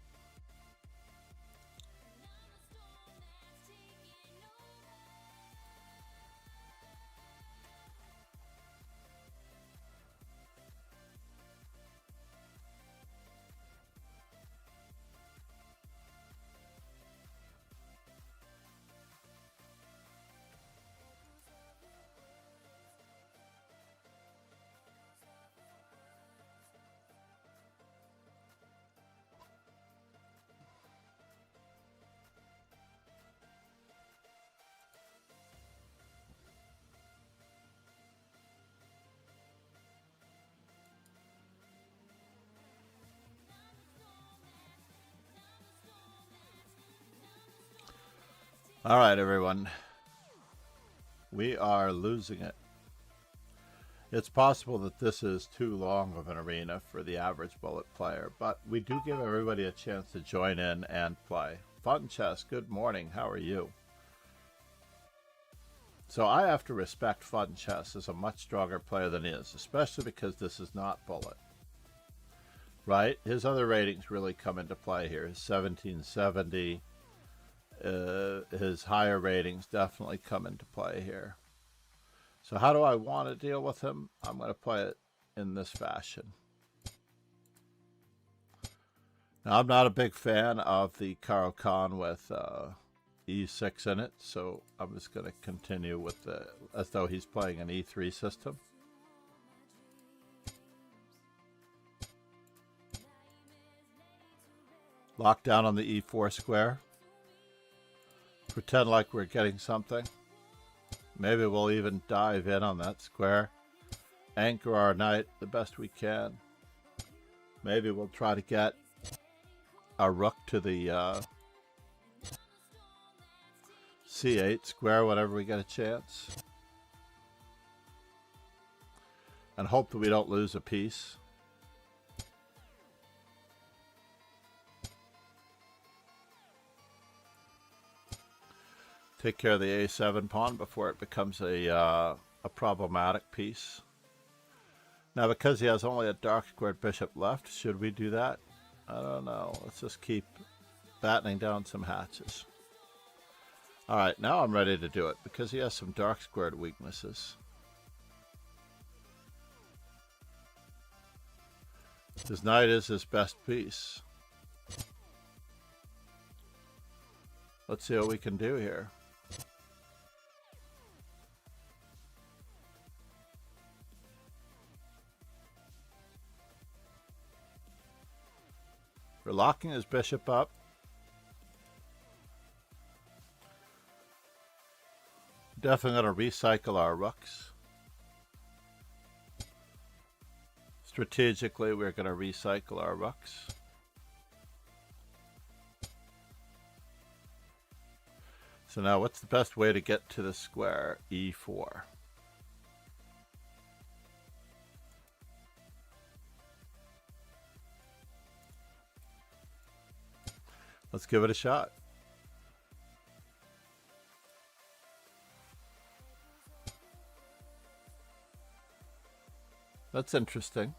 All right, everyone. We are losing it. It's possible that this is too long of an arena for the average bullet player, but we do give everybody a chance to join in and play. Fun Chess, good morning. How are you? So I have to respect Fun Chess as a much stronger player than he is, especially because this is not bullet. Right? His other ratings really come into play here. His 1770, his higher ratings definitely come into play here. So how do I want to deal with him? I'm going to play it in this fashion. Now, I'm not a big fan of the Caro-Kann with E6 in it, so I'm just going to continue with as though he's playing an E3 system. Lock down on the E4 square. Pretend like we're getting something. Maybe we'll even dive in on that square. Anchor our knight the best we can. Maybe we'll try to get our rook to the C8 square whenever we get a chance. And hope that we don't lose a piece. Take care of the A7 pawn before it becomes a problematic piece. Now, because he has only a dark squared bishop left, should we do that? I don't know. Let's just keep battening down some hatches. All right, now I'm ready to do it because he has some dark squared weaknesses. His knight is his best piece. Let's see what we can do here. We're locking his bishop up. Definitely going to recycle our rooks. Strategically, we're going to recycle our rooks. So now what's the best way to get to the square? E4. Let's give it a shot. That's interesting.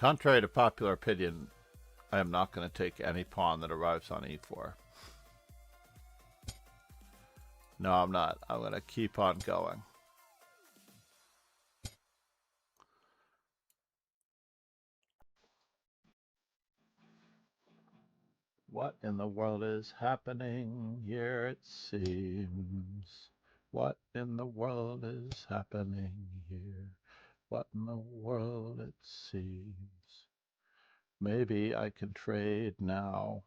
Contrary to popular opinion, I am not going to take any pawn that arrives on e4. No, I'm not. I'm going to keep on going. What in the world is happening here, it seems? What in the world is happening here? What in the world it seems? Maybe I can trade now.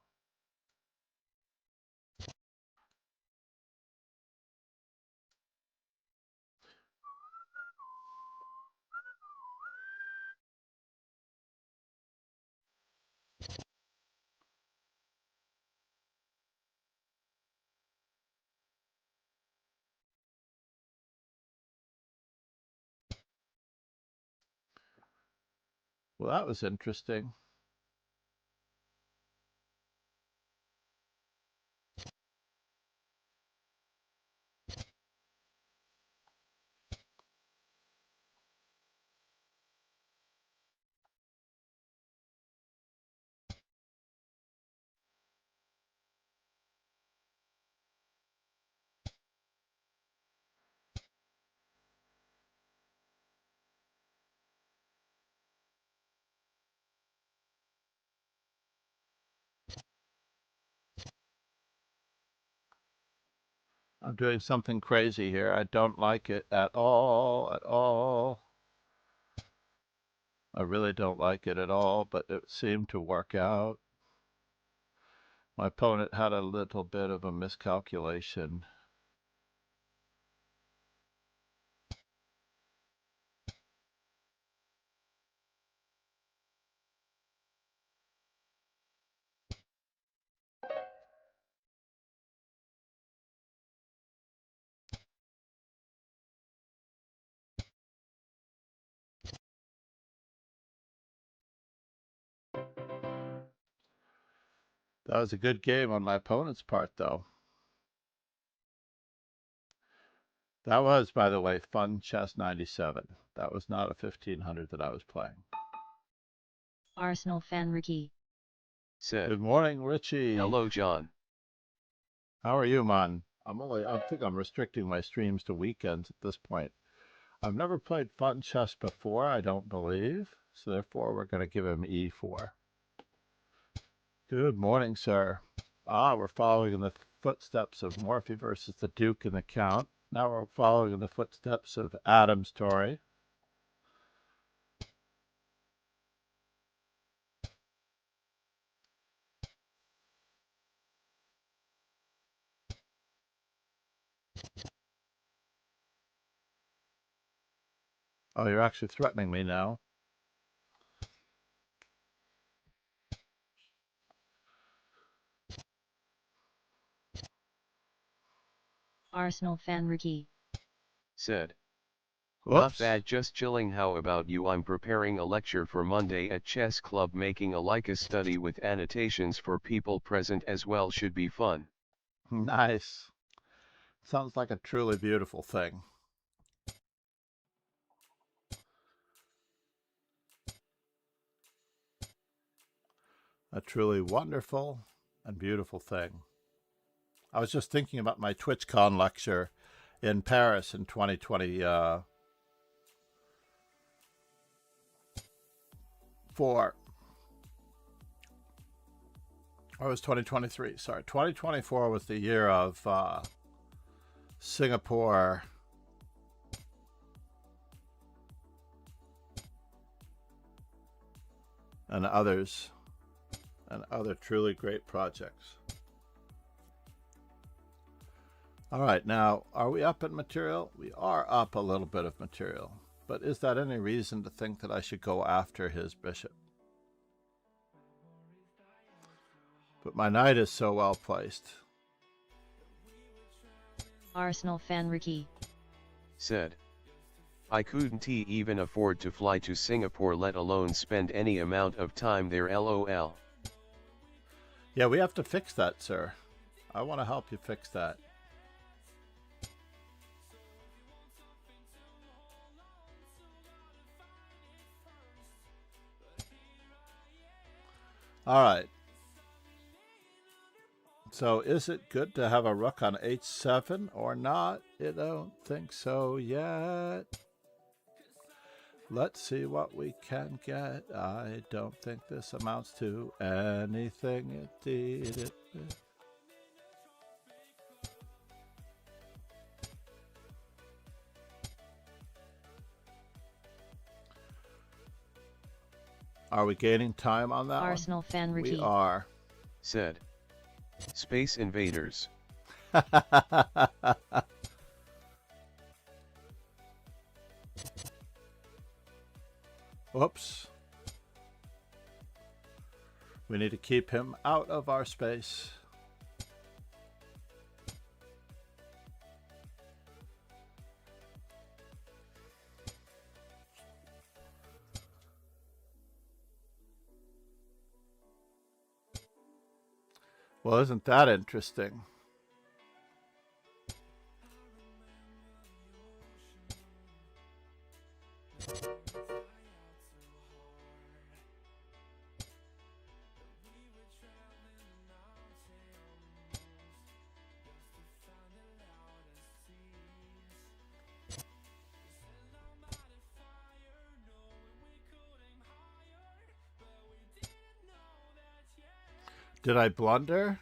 Well, that was interesting. I'm doing something crazy here. I don't like it at all, at all. I really don't like it at all, but it seemed to work out. My opponent had a little bit of a miscalculation. That was a good game on my opponent's part, though. That was, by the way, Fun Chess 97. That was not a 1500 that I was playing. Arsenal fan Ricky said, Good morning, Richie. "Hello, John. How are you, man? I think I'm restricting my streams to weekends at this point. I've never played Fun Chess before, I don't believe. So therefore, we're going to give him E4. Good morning, sir. We're following in the footsteps of Morphy versus the Duke and the Count. Now we're following in the footsteps of Adam's story. Oh, you're actually threatening me now. Arsenal fan Ricky said, Whoops. Not bad, just chilling. How about you? I'm preparing a lecture for Monday at Chess Club, making a Leica study with annotations for people present as well. Should be fun. Nice. Sounds like a truly beautiful thing. A truly wonderful and beautiful thing. I was just thinking about my TwitchCon lecture in Paris in 2024. Or was 2023? Sorry, 2024 was the year of Singapore and others and other truly great projects. All right, now, are we up in material? We are up a little bit of material, but is that any reason to think that I should go after his bishop? But my knight is so well placed. Arsenal fan Ricky said, I couldn't even afford to fly to Singapore, let alone spend any amount of time there, lol. Yeah, we have to fix that, sir. I want to help you fix that. All right. So is it good to have a rook on h7 or not? I don't think so yet. Let's see what we can get. I don't think this amounts to anything indeed. Are we gaining time on that Arsenal fan one? Ricky We are. Said, Space Invaders. Whoops. We need to keep him out of our space. Well, isn't that interesting? Did I blunder?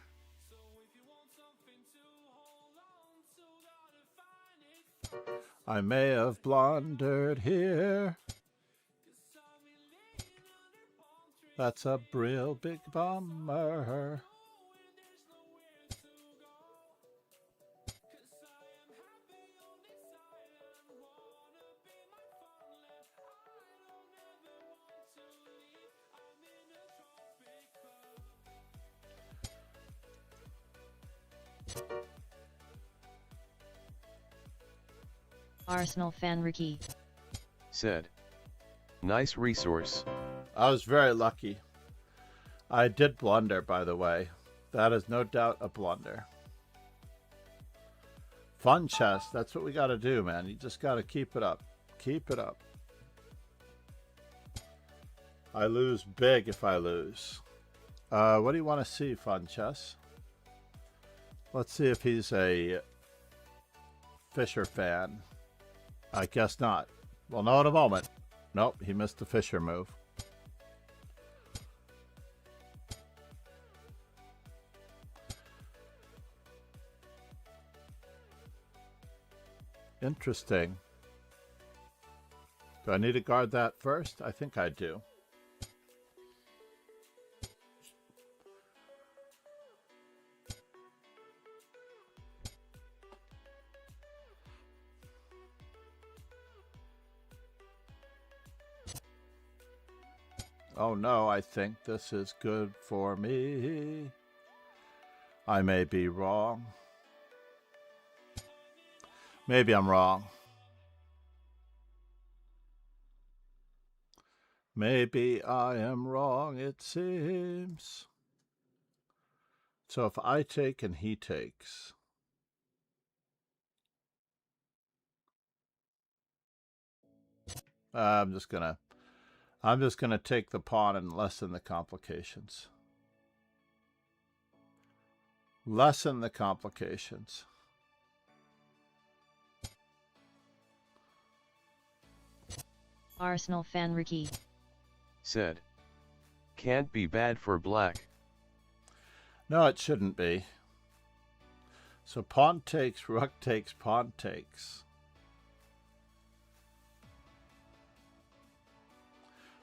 I may have blundered here. That's a real big bummer. Arsenal fan Ricky said, nice resource. I was very lucky. I did blunder, by the way. That is no doubt a blunder. Fun chess. That's what we got to do, man. You just got to keep it up. Keep it up. I lose big if I lose. What do you want to see, Fun Chess? Let's see if he's a Fischer fan. I guess not. We'll know in a moment. Nope, he missed the Fischer move. Interesting. Do I need to guard that first? I think I do. Oh no, I think this is good for me. I may be wrong. Maybe I'm wrong. Maybe I am wrong, it seems. So if I take and he takes. I'm just gonna take the pawn and lessen the complications. Lessen the complications. Arsenal fan Ricky said, can't be bad for black. No, it shouldn't be. So pawn takes, rook takes, pawn takes.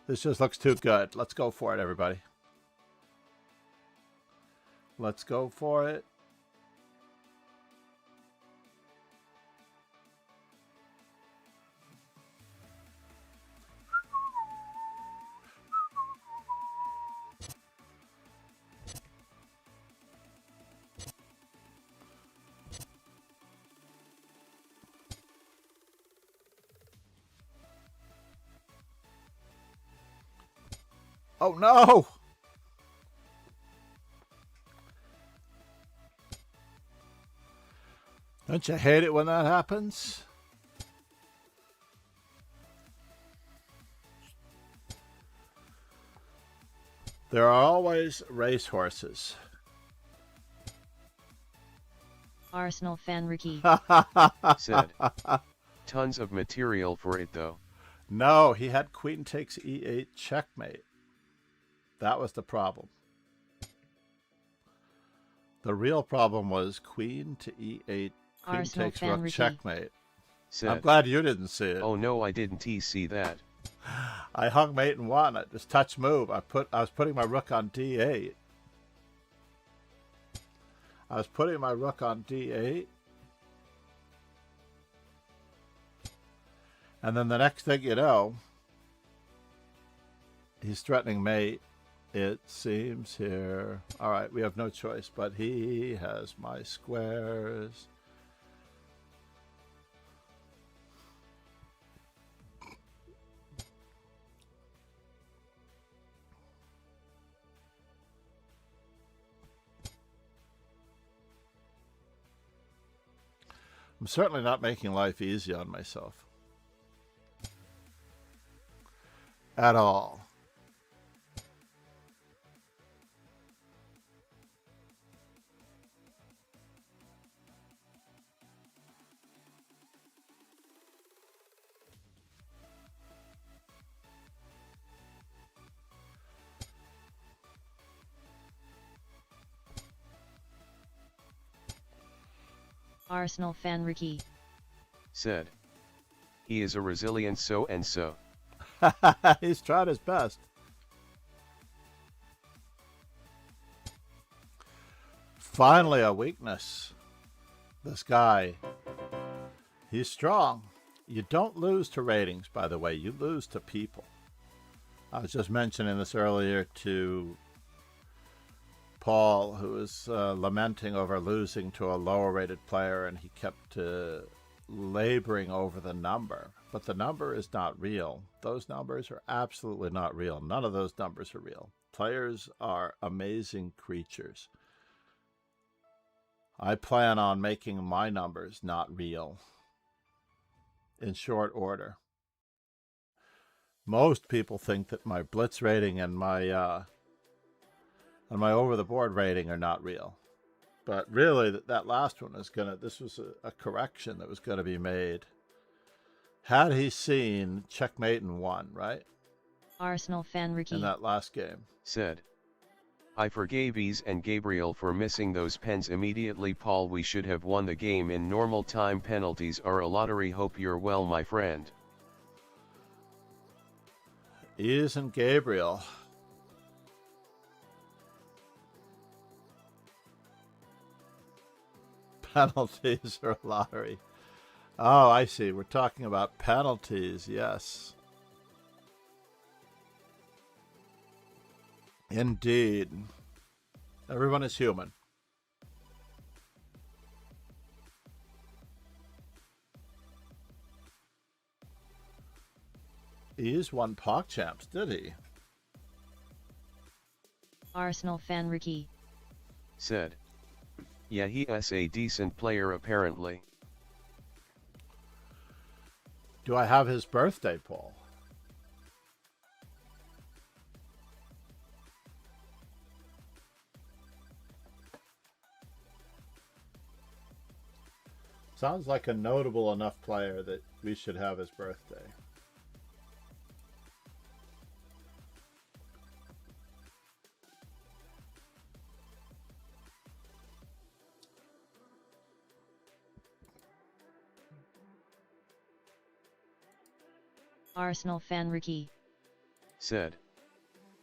This just looks too good. Let's go for it, everybody. Let's go for it. Oh no! Don't you hate it when that happens? There are always racehorses. Arsenal fan Ricky. Said. Tons of material for it though. No, he had queen takes e8 checkmate. That was the problem. The real problem was queen to e8, queen Arsenal takes fan rook Ricky. checkmate. Said. I'm glad you didn't see it. Oh no, I didn't see that. I hung mate and won it. This touch move. I was putting my rook on d8. I was putting my rook on d8. And then the next thing you know, he's threatening mate. It seems here. All right, we have no choice, but he has my squares. I'm certainly not making life easy on myself. At all. Arsenal fan Ricky. Said. He is a resilient so and so. He's tried his best. Finally, a weakness. This guy, he's strong. You don't lose to ratings, by the way. You lose to people. I was just mentioning this earlier to Paul, who was lamenting over losing to a lower-rated player, and he kept laboring over the number. But the number is not real. Those numbers are absolutely not real. None of those numbers are real. Players are amazing creatures. I plan on making my numbers not real in short order. Most people think that my blitz rating and my over-the-board rating are not real. But really, that last one is this was a correction that was going to be made. Had he seen checkmate and won, right? Arsenal fan Ricky. In that last game. Said. I forgave Ease and Gabriel for missing those pens immediately. Paul, we should have won the game in normal time. Penalties are a lottery. Hope you're well, my friend. Ease and Gabriel. Penalties are a lottery. Oh, I see. We're talking about penalties, yes. Indeed. Everyone is human. He's won PogChamps, did he? Arsenal fan Ricky. Said. Yeah, he is a decent player apparently. Do I have his birthday, Paul? Sounds like a notable enough player that we should have his birthday. Arsenal fan Ricky. Said.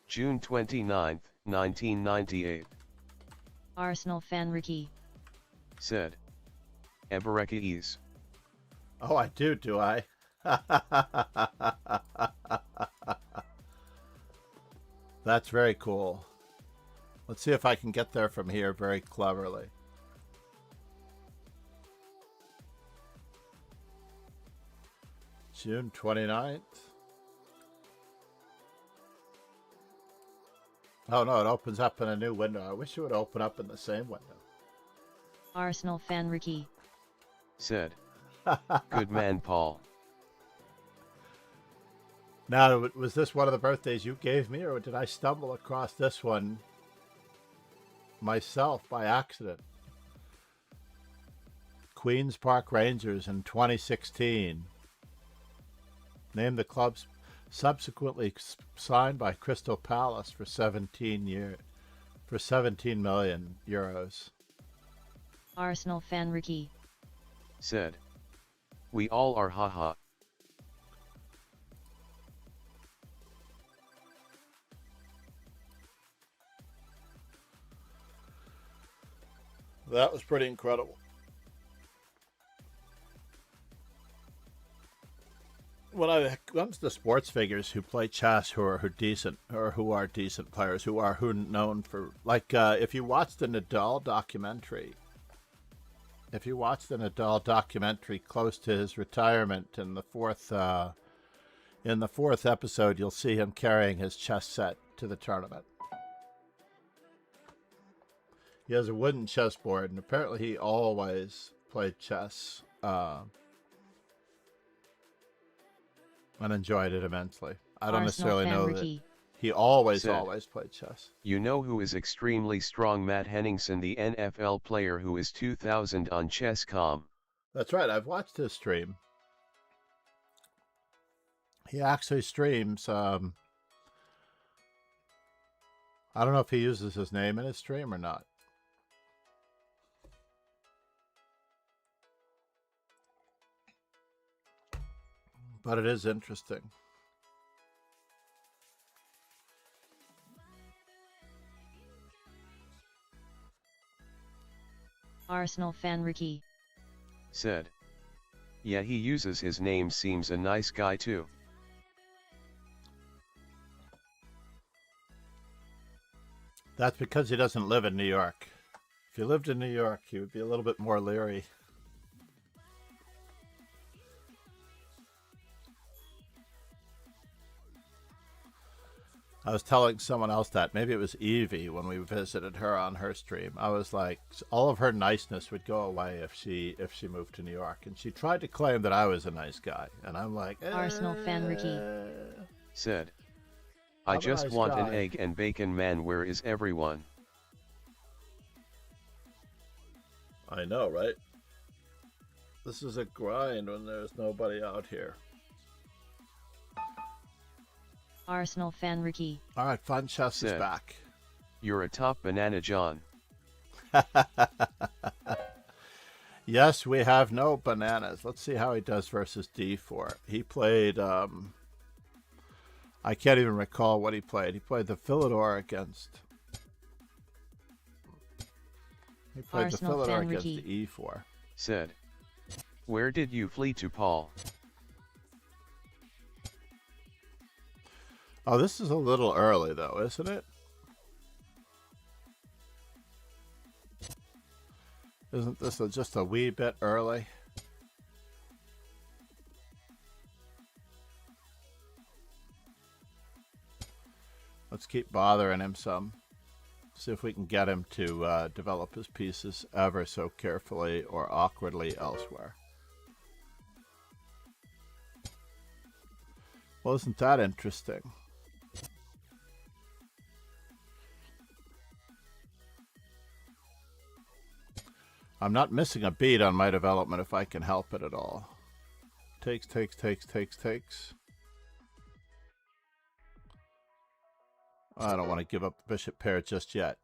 June 29, 1998. Arsenal fan Ricky. Said. Eberechies. Oh, I do I? That's very cool. Let's see if I can get there from here very cleverly. June 29th. Oh no, it opens up in a new window. I wish it would open up in the same window. Arsenal fan Ricky. Said. Good man, Paul. Now, was this one of the birthdays you gave me, or did I stumble across this one myself by accident? Queen's Park Rangers in 2016. Named the club's subsequently signed by Crystal Palace for 17 million euros. Arsenal fan Ricky. Said. We all are haha. That was pretty incredible. When it comes to sports figures who play chess, who are decent players, who are known for, like, if you watch the Nadal documentary, close to his retirement in the fourth episode, you'll see him carrying his chess set to the tournament. He has a wooden chessboard, and apparently he always played chess and enjoyed it immensely. I don't necessarily know that he always played chess. You know who is extremely strong? Matt Henningsen, the NFL player who is 2000 on Chess.com. That's right, I've watched his stream. He actually streams, I don't know if he uses his name in his stream or not. But it is interesting. Arsenal fan Ricky. Said. Yeah, he uses his name, seems a nice guy too. That's because he doesn't live in New York. If he lived in New York, he would be a little bit more leery. I was telling someone else that, maybe it was Evie when we visited her on her stream. I was like, all of her niceness would go away if she moved to New York. And she tried to claim that I was a nice guy. And I'm like, Arsenal fan Ricky. Said. I just nice want guy. an egg and bacon, man. Where is everyone? I know, right? This is a grind when there's nobody out here. Arsenal fan Ricky. All right, Fun Chess is Said. back. You're a top banana, John. Yes, we have no bananas. Let's see how he does versus D4. He played, I can't even recall what he played. He played the Philidor against... He played Arsenal the Philidor fan against Ricky. the E4. Said. Where did you flee to, Paul? Oh, this is a little early, though, isn't it? Isn't this just a wee bit early? Let's keep bothering him some. See if we can get him to develop his pieces ever so carefully or awkwardly elsewhere. Well, isn't that interesting? I'm not missing a beat on my development if I can help it at all. Takes. I don't want to give up the bishop pair just yet.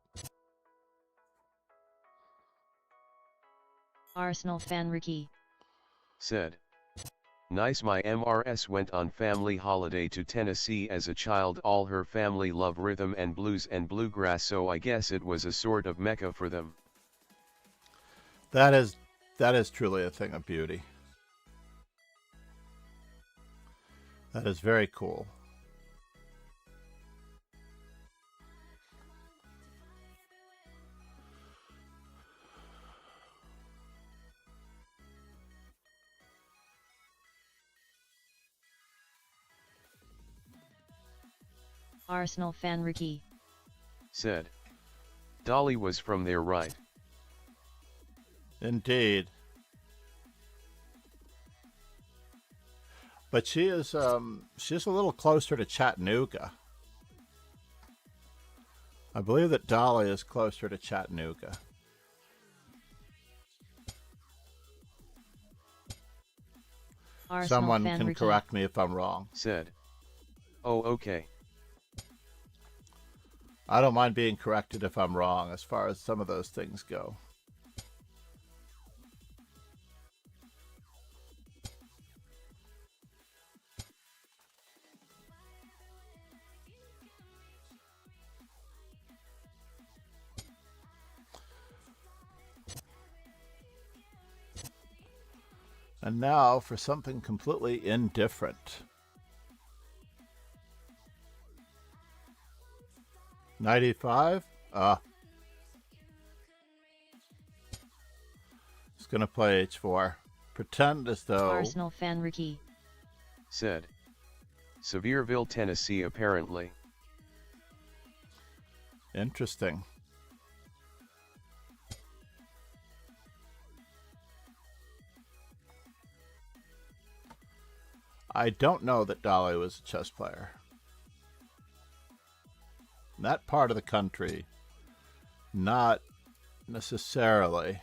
Arsenal fan Ricky. Said. Nice. My MRS went on family holiday to Tennessee as a child. All her family love rhythm and blues and bluegrass, so I guess it was a sort of mecca for them. That is truly a thing of beauty. That is very cool. Arsenal fan Ricky. Said. Dolly was from there, right? Indeed. But she's a little closer to Chattanooga. I believe that Dolly is closer to Chattanooga. Arsenal Someone fan can Ricky. correct me if I'm wrong. Said. Oh, okay. I don't mind being corrected if I'm wrong as far as some of those things go. And now for something completely indifferent. 95? It's gonna play H4. Pretend as though... Arsenal fan Ricky. Said. Sevierville, Tennessee, apparently. Interesting. I don't know that Dolly was a chess player. In that part of the country, not necessarily.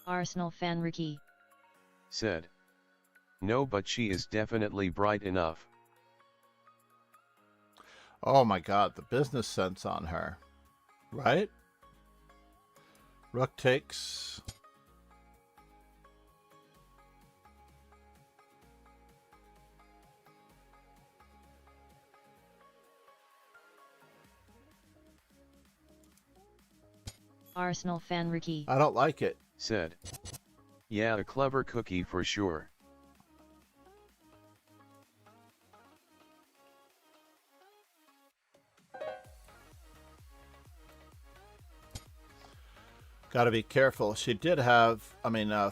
Arsenal fan Ricky. Said. No, but she is definitely bright enough. Oh my God, the business sense on her. Right? Rook takes. Arsenal fan Ricky. I don't like it. Said. Yeah, a clever cookie for sure. Got to be careful. She did have,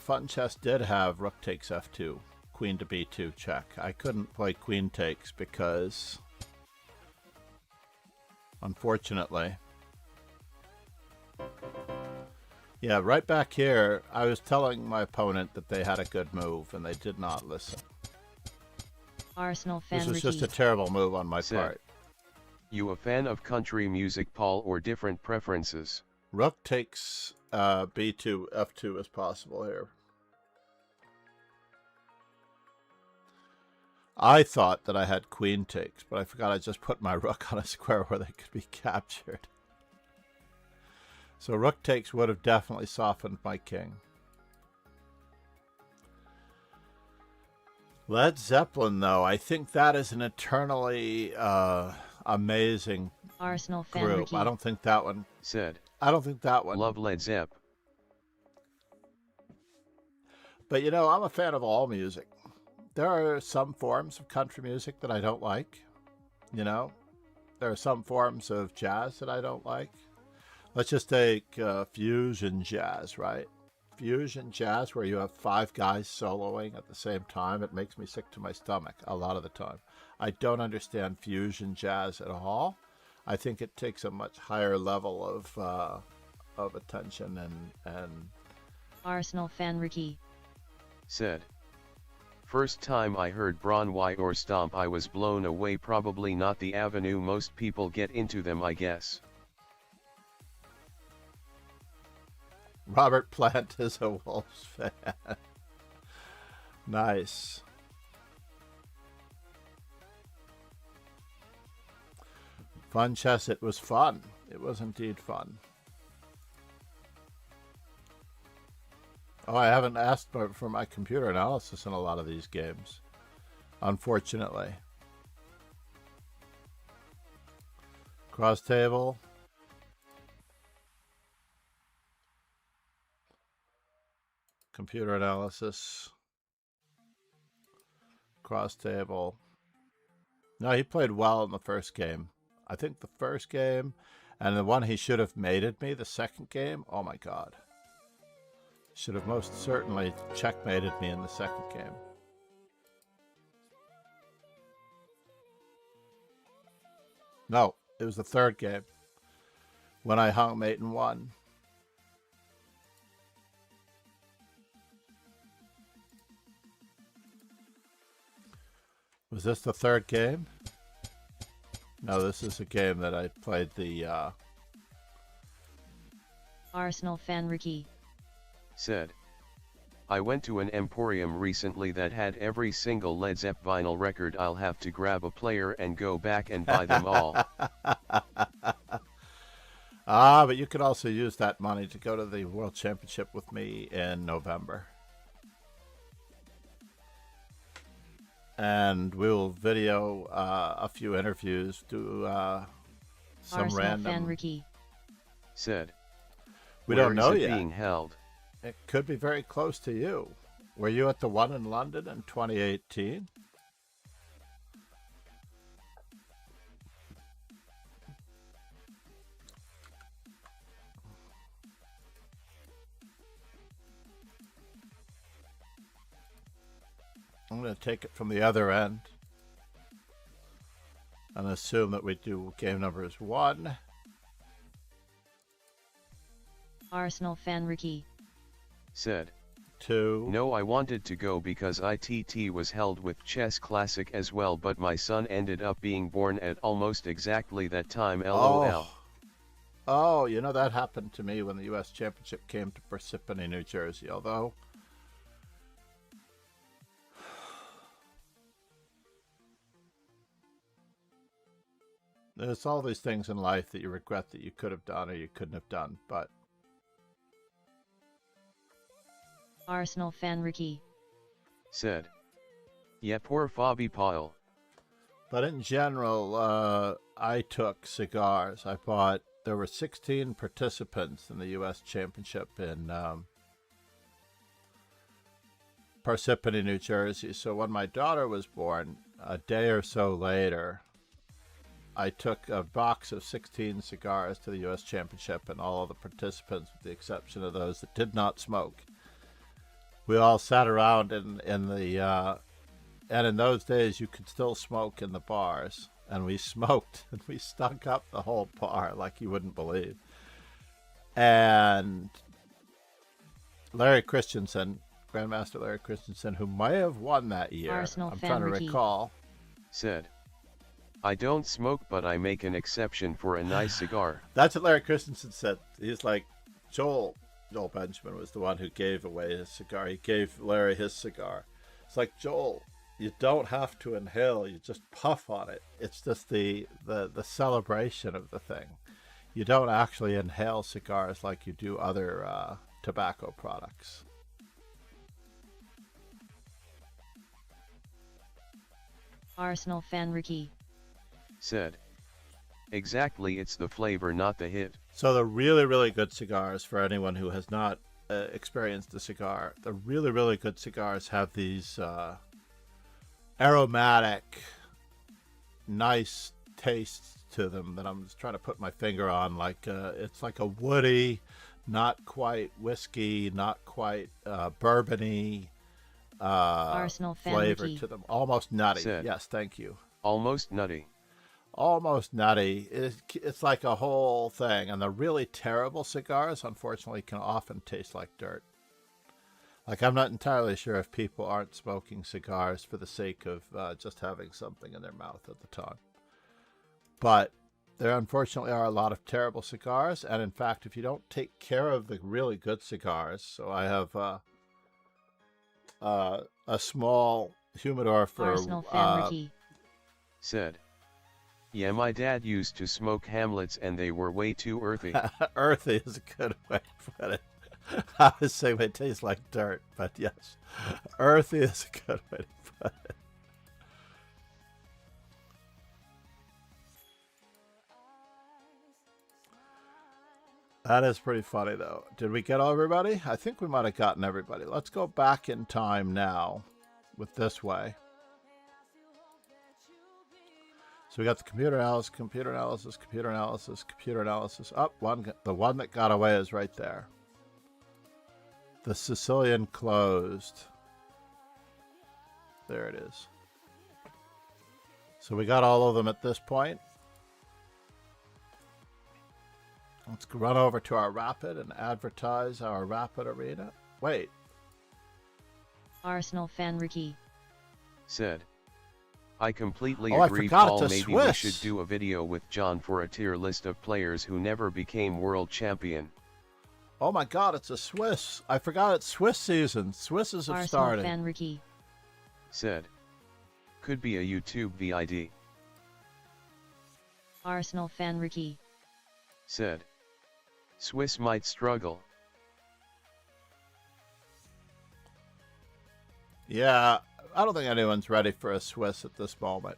Fun Chess did have rook takes f2, queen to b2 check. I couldn't play queen takes because, unfortunately. Yeah, right back here, I was telling my opponent that they had a good move, and they did not listen. Arsenal fan This was Ricky. just a terrible move on my Sick. part. You a fan of country music, Paul, or different preferences? Rook takes b2, f2 as possible here. I thought that I had queen takes, but I forgot I just put my rook on a square where they could be captured. So rook takes would have definitely softened my king. Led Zeppelin, though, I think that is an eternally amazing Arsenal fan group. Ricky. I don't think that one. Said. I don't think that one. Love Led Zepp. But you know, I'm a fan of all music. There are some forms of country music that I don't like. You know, there are some forms of jazz that I don't like. Let's just take fusion jazz, right? Fusion jazz where you have 5 guys soloing at the same time. It makes me sick to my stomach a lot of the time. I don't understand fusion jazz at all. I think it takes a much higher level of attention and Arsenal fan Ricky. Said. First time I heard Braun Y or Stomp I was blown away, probably not the avenue most people get into them, I guess. Robert Plant is a Wolves fan. Nice. Fun chess. It was fun. It was indeed fun. Oh, I haven't asked for my computer analysis in a lot of these games, unfortunately. Cross table. Computer analysis. Cross table. No, he played well in the first game. I think the first game, and the one he should have mated me, the second game, oh my god. Should have most certainly checkmated me in the second game. No, it was the third game when I hung mate and won. Was this the third game? No, this is a game that I played the Arsenal fan Ricky. Said. I went to an emporium recently that had every single Led Zepp vinyl record. I'll have to grab a player and go back and buy them all. But you could also use that money to go to the World Championship with me in November. And we'll video a few interviews, do some Arsenal random. fan Ricky. Said. We Where don't know is it yet. being held? It could be very close to you. Were you at the one in London in 2018? I'm going to take it from the other end and assume that we do game numbers 1. Arsenal fan Ricky. Said. 2. No, I wanted to go because ITT was held with Chess Classic as well, but my son ended up being born at almost exactly that time. LOL. Oh, you know, that happened to me when the U.S. Championship came to Parsippany, New Jersey, although there's all these things in life that you regret that you could have done or you couldn't have done, but Arsenal fan Ricky. Said. Yeah, poor Fabi Paul. But in general, I took cigars. There were 16 participants in the U.S. Championship in Parsippany, New Jersey. So when my daughter was born, a day or so later, I took a box of 16 cigars to the U.S. Championship, and all of the participants, with the exception of those that did not smoke, we all sat around in the and in those days you could still smoke in the bars, and we smoked and we stunk up the whole bar like you wouldn't believe. And Larry Christensen, Grandmaster Larry Christensen, who may have won that year, Arsenal I'm fan trying to Ricky. recall. Said. I don't smoke, but I make an exception for a nice cigar. That's what Larry Christensen said. He's like, Joel Benjamin was the one who gave away his cigar. He gave Larry his cigar. It's like, Joel, you don't have to inhale. You just puff on it. It's just the celebration of the thing. You don't actually inhale cigars like you do other tobacco products. Arsenal fan Ricky. Said. Exactly, it's the flavor, not the hit. So the really, really good cigars, for anyone who has not experienced a cigar, the really, really good cigars have these aromatic, nice tastes to them that I'm just trying to put my finger on. Like it's like a woody, not quite whiskey, not quite bourbony Arsenal fan flavor Ricky. to them. Almost nutty. Said. Yes, thank you. Almost nutty. Almost nutty. It's like a whole thing. And the really terrible cigars, unfortunately, can often taste like dirt. Like, I'm not entirely sure if people aren't smoking cigars for the sake of just having something in their mouth at the time. But there unfortunately are a lot of terrible cigars, and in fact, if you don't take care of the really good cigars, so I have a small humidor for Arsenal fan Ricky. Said. Yeah, my dad used to smoke Hamlets and they were way too earthy. earthy is a good way to put it. I was saying it tastes like dirt, but yes, earthy is a good way to put it. That is pretty funny, though. Did we get everybody? I think we might have gotten everybody. Let's go back in time now with this way. So we got the computer analysis, computer analysis, computer analysis, computer analysis. Up, the one that got away is right there. The Sicilian closed. There it is. So we got all of them at this point. Let's run over to our Rapid and advertise our Rapid Arena. Wait. Arsenal fan Ricky. Said. I completely I agree, forgot Paul. it's a Maybe we Swiss. should do a video with John for a tier list of players who never became world champion. Oh my god, it's a Swiss. I forgot it's Swiss season. Swisses have Arsenal started. fan Ricky. Said. Could be a YouTube VID. Arsenal fan Ricky. Said. Swiss might struggle. Yeah, I don't think anyone's ready for a Swiss at this moment.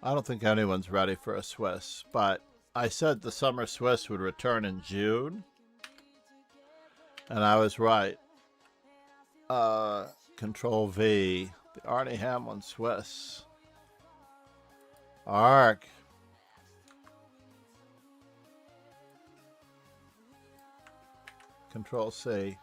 I don't think anyone's ready for a Swiss, but I said the summer Swiss would return in June, and I was right. Control V, the Arnie Hamlin Swiss. Arg. Control C.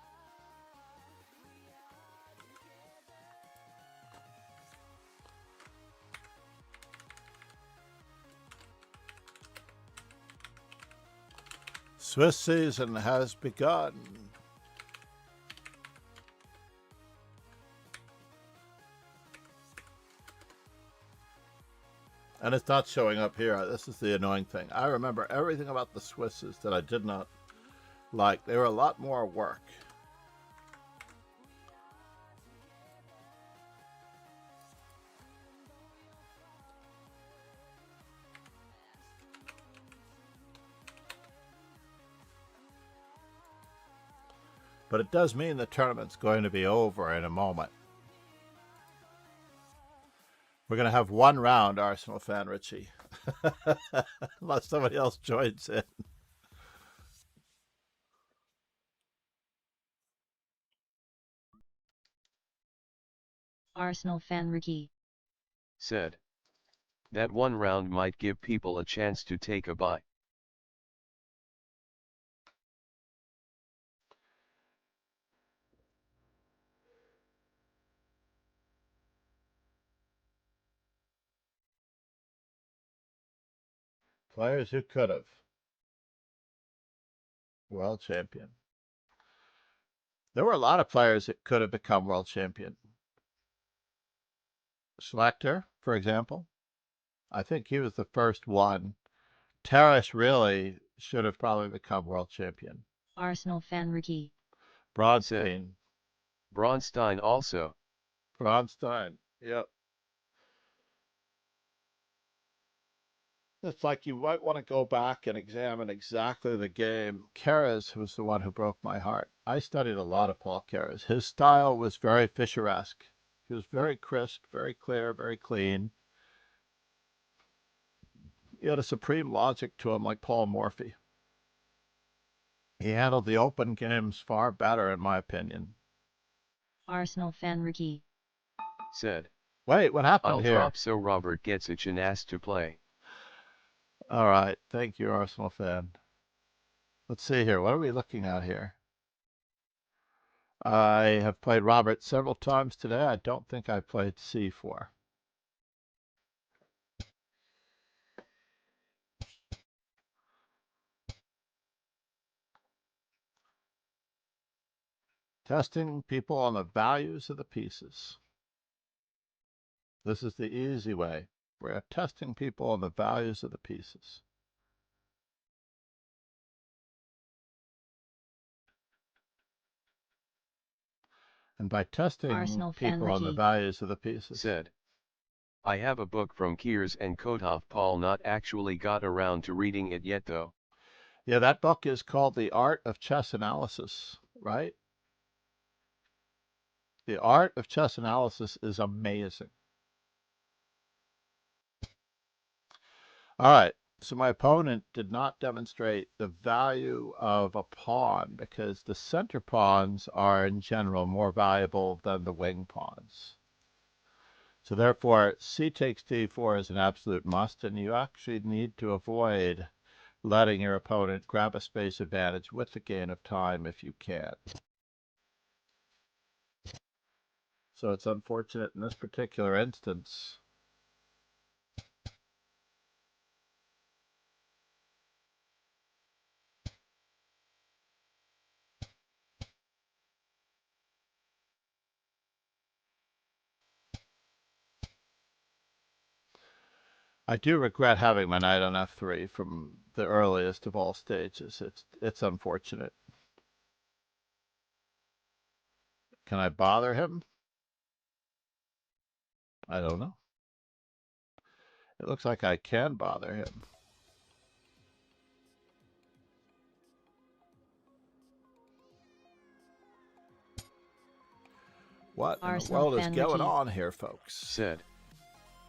Swiss season has begun. And it's not showing up here. This is the annoying thing. I remember everything about the Swisses that I did not like. They were a lot more work. But it does mean the tournament's going to be over in a moment. We're going to have one round, Arsenal fan Richie. Unless somebody else joins in. Arsenal fan Ricky. Said. That one round might give people a chance to take a bite. Players who could have. World champion. There were a lot of players that could have become world champion. Schlechter, for example. I think he was the first one. Terrace really should have probably become world champion. Arsenal fan Ricky. Bronstein. Braunstein also. Bronstein. Yep. It's like you might want to go back and examine exactly the game. Keres was the one who broke my heart. I studied a lot of Paul Keres. His style was very Fischer-esque. He was very crisp, very clear, very clean. He had a supreme logic to him like Paul Morphy. He handled the open games far better, in my opinion. Arsenal fan Ricky. Said. Wait, what happened I'll here? drop so Robert gets a chance to play. All right. Thank you, Arsenal fan. Let's see here. What are we looking at here? I have played Robert several times today. I don't think I played C4. Testing people on the values of the pieces. This is the easy way. We're testing people on the values of the pieces. And by testing Arsenal fan people on the Ricky. values of the pieces. Said. I have a book from Kiers and Kotov. Paul not actually got around to reading it yet though. Yeah, that book is called The Art of Chess Analysis, right? The Art of Chess Analysis is amazing. All right, so my opponent did not demonstrate the value of a pawn because the center pawns are in general more valuable than the wing pawns. So therefore, c takes d4 is an absolute must, and you actually need to avoid letting your opponent grab a space advantage with the gain of time if you can. So it's unfortunate in this particular instance. I do regret having my knight on f3 from the earliest of all stages. It's unfortunate. Can I bother him? I don't know. It looks like I can bother him. What in the Arsenal world is fan going Ricky. on here, folks? Said.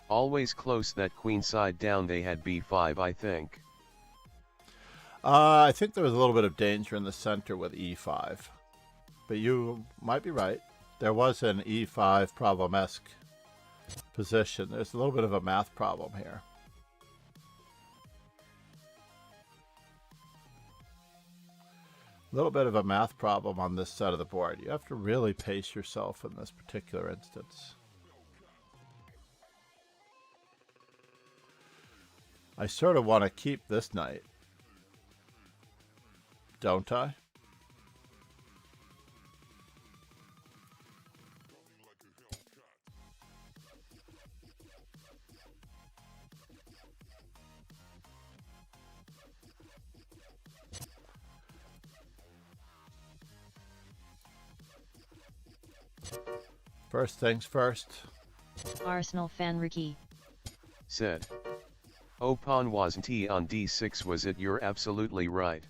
Always close that queen side down. They had b5 I think. I think there was a little bit of danger in the center with e5. But you might be right. There was an e5 problem-esque position. There's a little bit of a math problem here. A little bit of a math problem on this side of the board. You have to really pace yourself in this particular instance. I sort of want to keep this knight, don't I? First things first. Arsenal fan Ricky. Said. Oh, pawn wasn't he on d6, was it? You're absolutely right.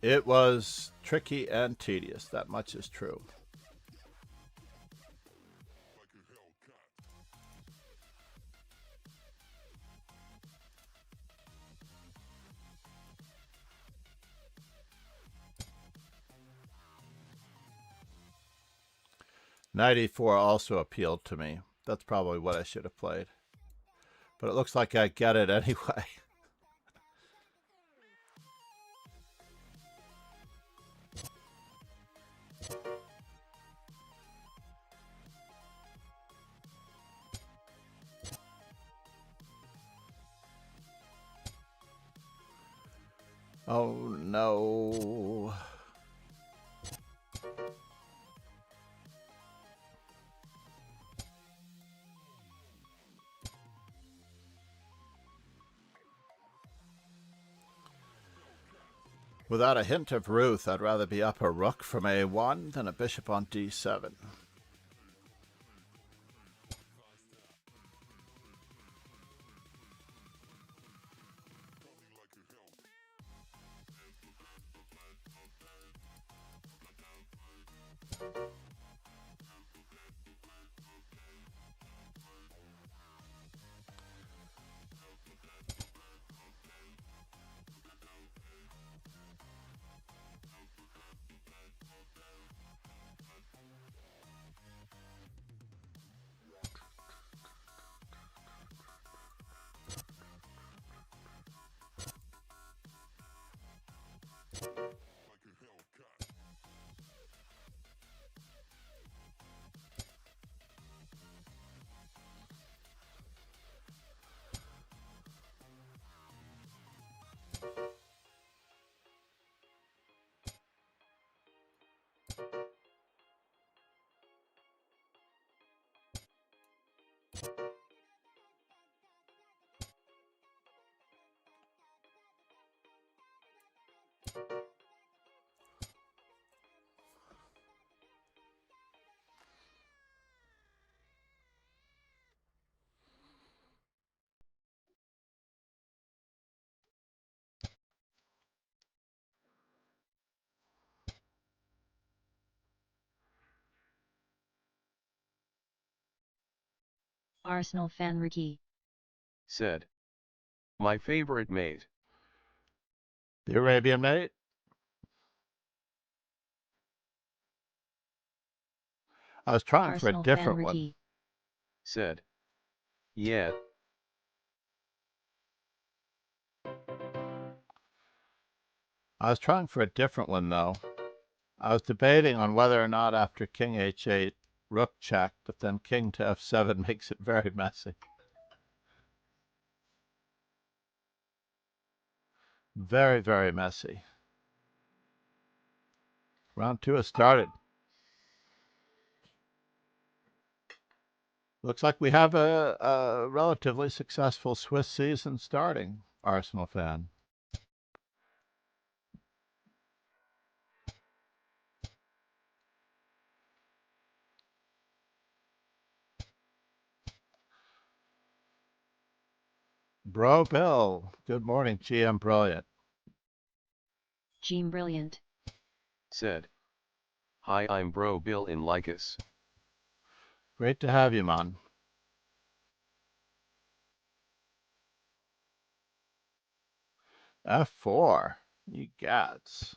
It was tricky and tedious, that much is true. Knight e4 also appealed to me. That's probably what I should have played. But it looks like I get it anyway. Oh no. Without a hint of Ruth, I'd rather be up a rook from a1 than a bishop on d7. Arsenal fan Ricky. Said. My favorite mate. The Arabian mate? I was trying for a Arsenal fan different one. Ricky. Said. Yeah. I was trying for a different one, though. I was debating on whether or not after king h8, rook check, but then king to f7 makes it very messy. Very, very messy. Round 2 has started. Looks like we have a relatively successful Swiss season starting, Arsenal fan. Bro Bill, good morning, GM Brilliant. Gene Brilliant. Said. Hi, I'm Bro Bill in Lycus. Great to have you, man. F4, you gats.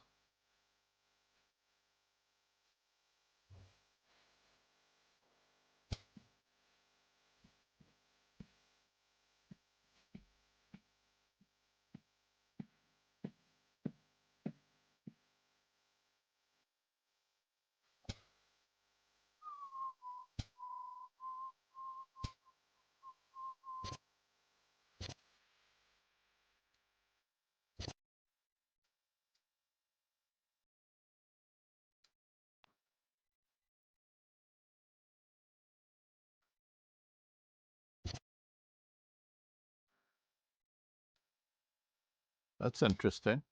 That's interesting.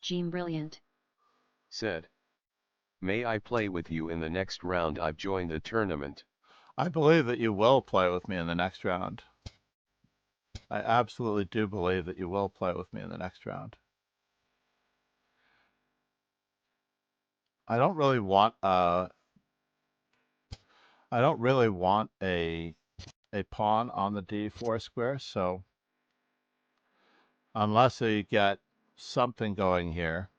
Gene Brilliant. Said. May I play with you in the next round? I've joined the tournament. I believe that you will play with me in the next round. I absolutely do believe that you will play with me in the next round. I don't really want a pawn on the d4 square, so unless you get something going here.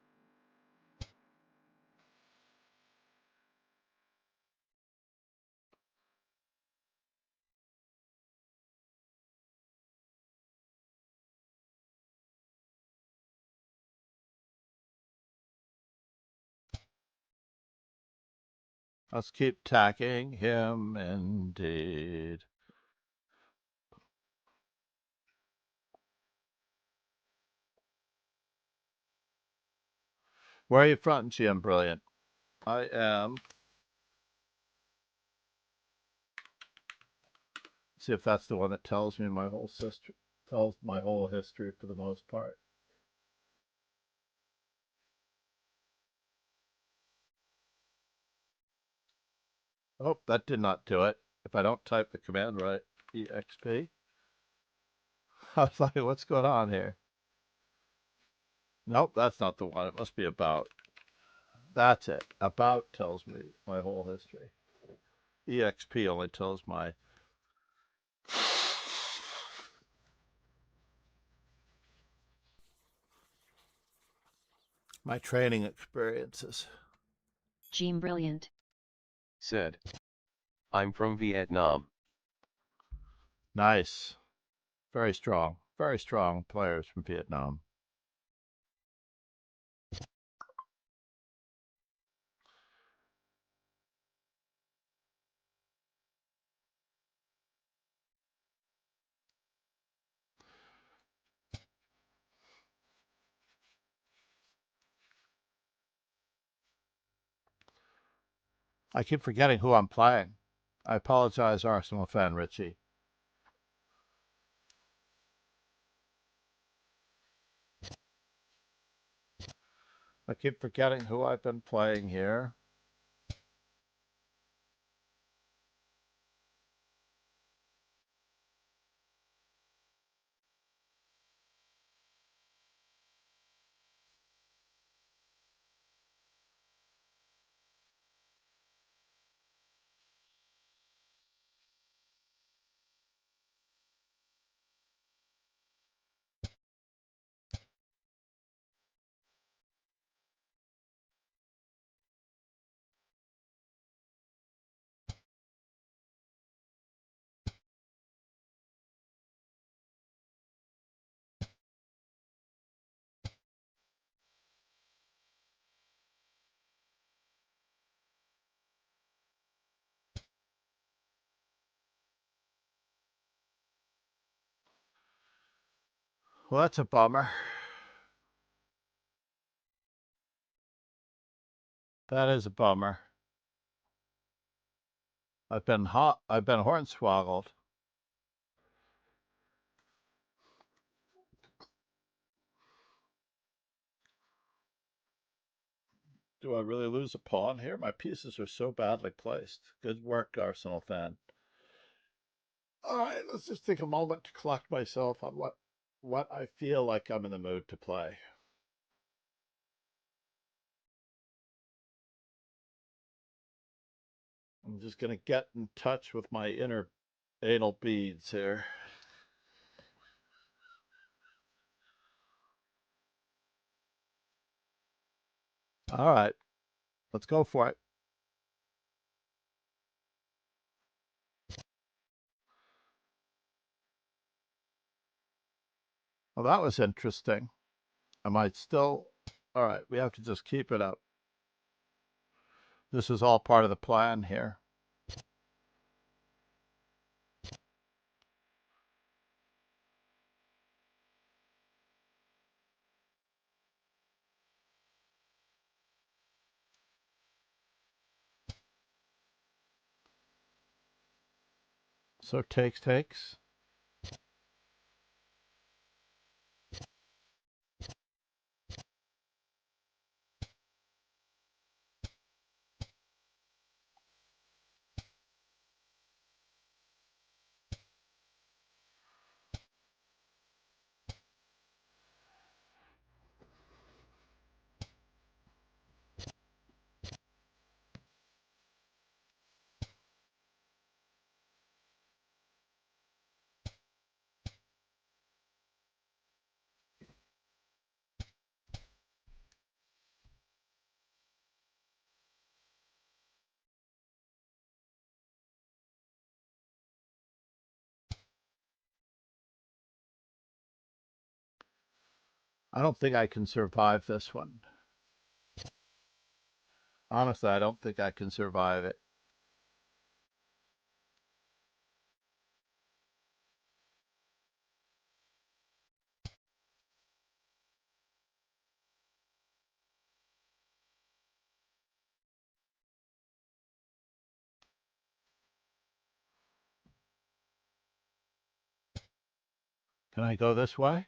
Let's keep tacking him, indeed. Where are you from, GM Brilliant? I am. See if that's the one that tells me my whole history. Tells my whole history for the most part. Oh, that did not do it. If I don't type the command right, exp. I was like, what's going on here? Nope, that's not the one. It must be about. That's it. About tells me my whole history. EXP only tells my training experiences. Gene Brilliant. Said. I'm from Vietnam. Nice. Very strong. Very strong players from Vietnam. I keep forgetting who I'm playing. I apologize, Arsenal fan Richie. I keep forgetting who I've been playing here. Well, that's a bummer. That is a bummer. I've been hornswoggled. Do I really lose a pawn here? My pieces are so badly placed. Good work, Arsenal fan. All right, let's just take a moment to collect myself on what I feel like I'm in the mood to play. I'm just going to get in touch with my inner anal beads here. All right, let's go for it. Well, that was interesting. I might still. All right, we have to just keep it up. This is all part of the plan here. So takes. I don't think I can survive this one. Honestly, I don't think I can survive it. Can I go this way?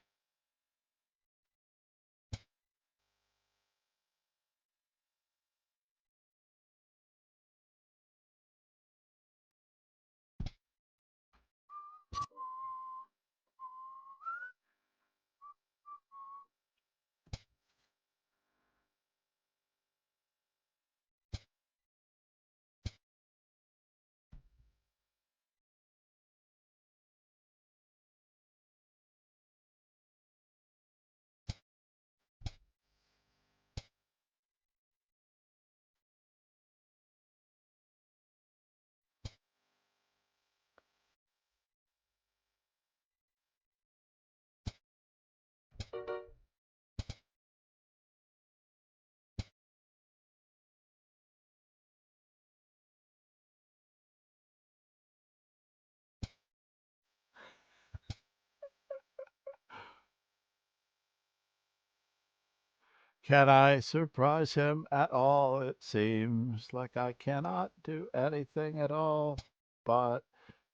Can I surprise him at all? It seems like I cannot do anything at all but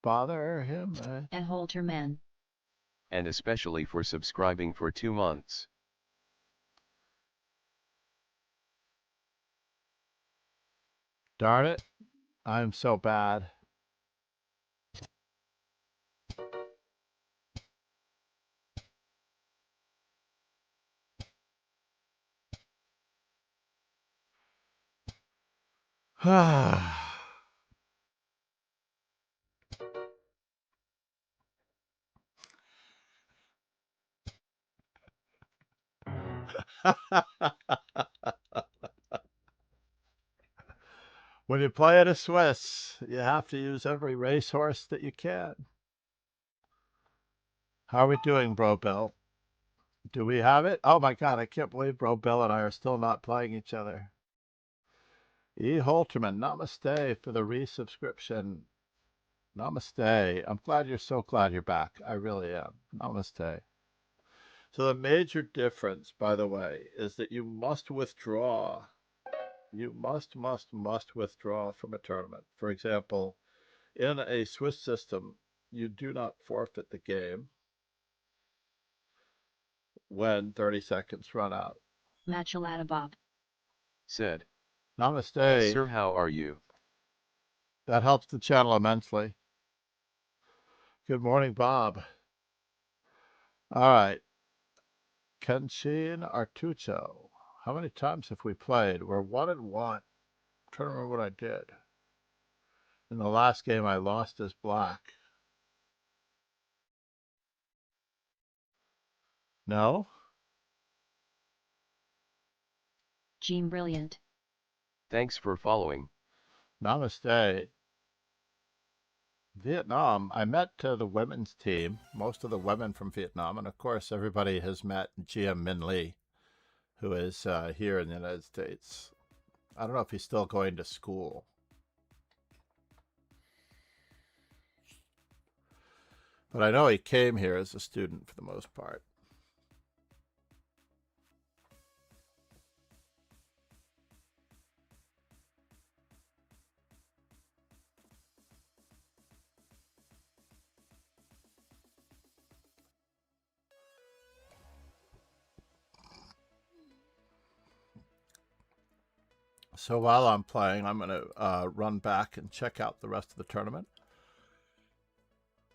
bother him. A Holterman. And especially for subscribing for 2 months. Darn it. I'm so bad. When you play at a Swiss, you have to use every racehorse that you can. How are we doing, Bro Bill? Do we have it? Oh my God, I can't believe Bro Bill and I are still not playing each other. E. Holterman, namaste for the resubscription. Namaste. I'm glad you're back. I really am. Namaste. So the major difference, by the way, is that you must withdraw. You must withdraw from a tournament. For example, in a Swiss system, you do not forfeit the game when 30 seconds run out. Machalata Bob. Said, Namaste. Sir, how are you? That helps the channel immensely. Good morning, Bob. All right. Kenshin Artucho. How many times have we played? We're 1-1. I'm trying to remember what I did. In the last game, I lost as black. No? Jean Brilliant. Thanks for following. Namaste. Vietnam. I met the women's team, most of the women from Vietnam, and of course, everybody has met GM Min Lee, who is here in the United States. I don't know if he's still going to school. But I know he came here as a student for the most part. So while I'm playing, I'm going to run back and check out the rest of the tournament.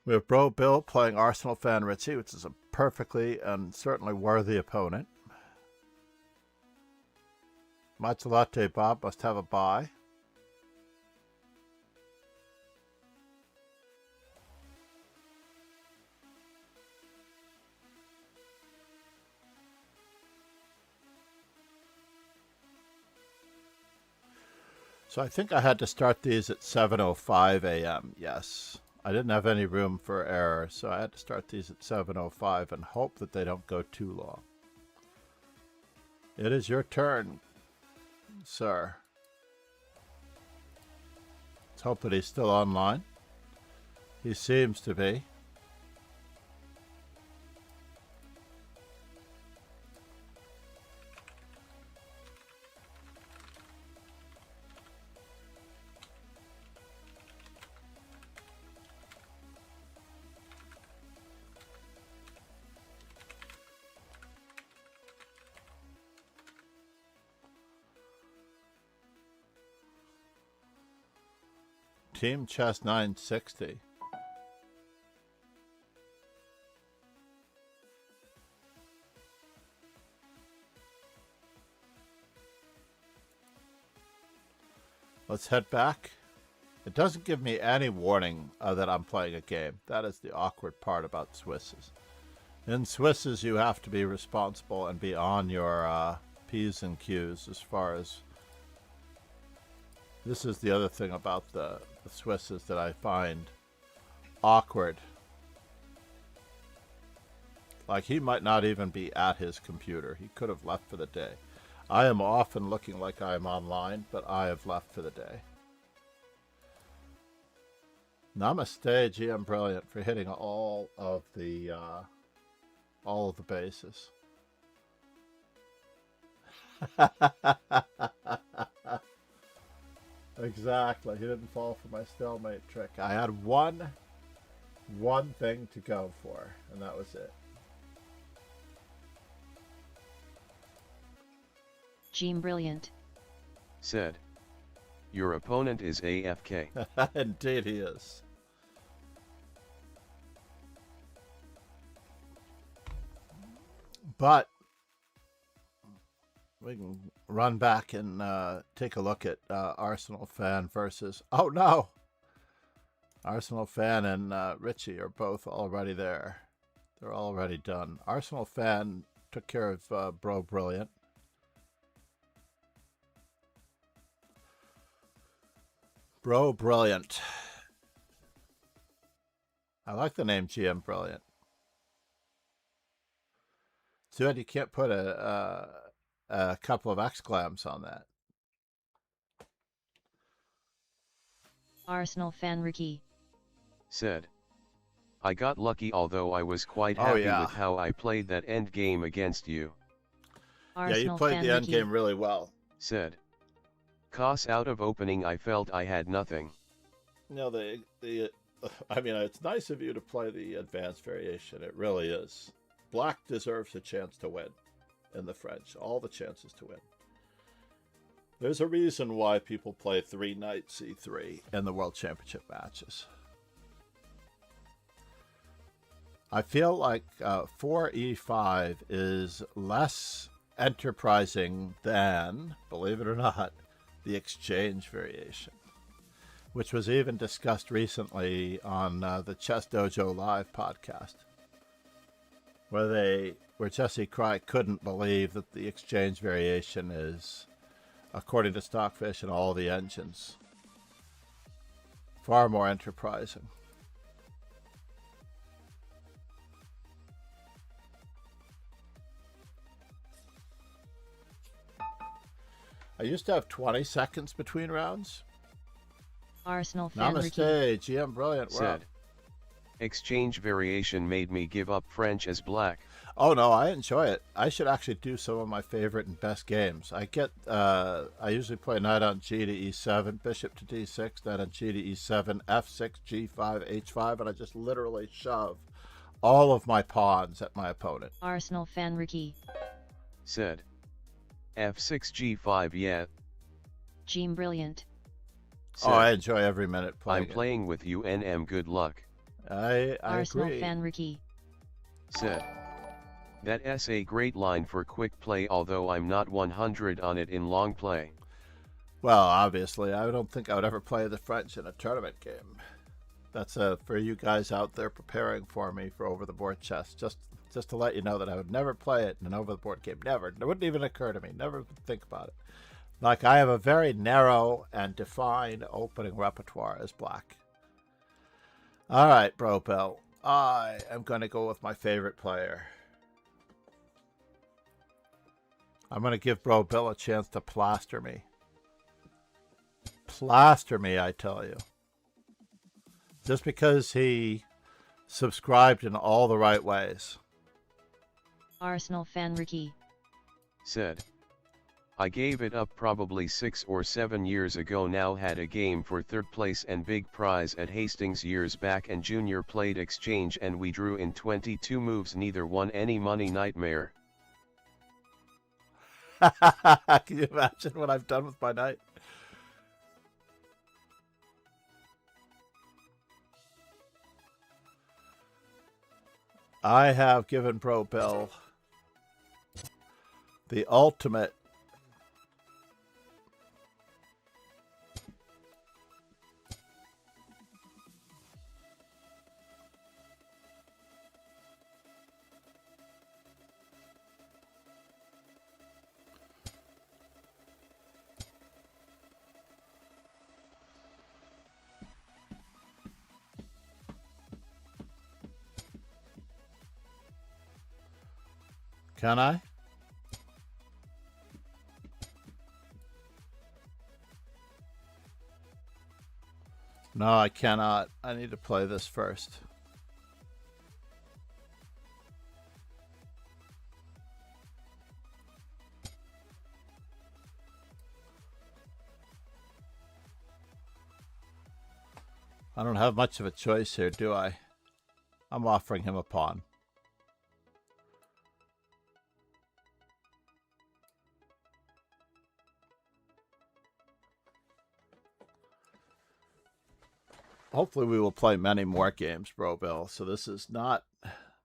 We have Bro Bill playing Arsenal fan Richie, which is a perfectly and certainly worthy opponent. Machalate Bob must have a bye. So I think I had to start these at 7:05 a.m. Yes. I didn't have any room for error, so I had to start these at 7:05 and hope that they don't go too long. It is your turn, sir. Let's hope that he's still online. He seems to be. Team Chess 960. Let's head back. It doesn't give me any warning that I'm playing a game. That is the awkward part about Swisses. In Swisses, you have to be responsible and be on your P's and Q's as far as... This is the other thing about the Swisses that I find awkward. Like, he might not even be at his computer. He could have left for the day. I am often looking like I am online, but I have left for the day. Namaste, GM Brilliant, for hitting all of the bases. Exactly. He didn't fall for my stalemate trick. I had one thing to go for, and that was it. Jean Brilliant. Said, your opponent is AFK. Indeed he is. But we can run back and take a look at Arsenal fan versus... Oh, no! Arsenal fan and Richie are both already there. They're already done. Arsenal fan took care of Bro Brilliant. Bro Brilliant. I like the name GM Brilliant. Too bad you can't put a couple of exclams on that. Arsenal fan Ricky. Said, I got lucky, although I was quite Oh, happy yeah. with how I played that end game against you. Yeah, you Arsenal played fan the end Ricky. game really well. Said. Cos out of opening I felt I had nothing. No, I mean, it's nice of you to play the advanced variation. It really is. Black deserves a chance to win in the French. All the chances to win. There's a reason why people play 3 knight c3 in the World Championship matches. I feel like 4e5 is less enterprising than, believe it or not, the exchange variation, which was even discussed recently on the Chess Dojo Live podcast, where Jesse Cry couldn't believe that the exchange variation is, according to Stockfish and all the engines, far more enterprising. I used to have 20 seconds between rounds. Arsenal fan Ricky. Namaste, GM Brilliant. Said. Exchange variation made me give up French as black. Oh no, I enjoy it. I should actually do some of my favorite and best games. I usually play knight on g to e7, bishop to d6, knight on g to e7, f6, g5, h5, and I just literally shove all of my pawns at my opponent. Arsenal fan Ricky. Said. f6 g5 yeah. Gene Brilliant. Said. Oh, I enjoy every minute playing I'm playing with you NM, good luck. I Arsenal agree. fan Ricky. Said. That's a great line for quick play, although I'm not 100 on it in long play. Well, obviously, I don't think I would ever play the French in a tournament game. That's for you guys out there preparing for me for over-the-board chess. Just to let you know that I would never play it in an over-the-board game. Never. It wouldn't even occur to me. Never would think about it. Like, I have a very narrow and defined opening repertoire as black. All right, Bro Bill. I am going to go with my favorite player. I'm going to give Bro Bill a chance to plaster me. Plaster me, I tell you. Just because he subscribed in all the right ways. Arsenal fan Ricky. Said. I gave it up probably 6 or 7 years ago now, had a game for 3rd place and big prize at Hastings years back, and Junior played exchange and we drew in 22 moves, neither won any money, nightmare. Can you imagine what I've done with my knight? I have given Bro Bill the ultimate Can I? No, I cannot. I need to play this first. I don't have much of a choice here, do I? I'm offering him a pawn. Hopefully we will play many more games, Bro Bill, so this is not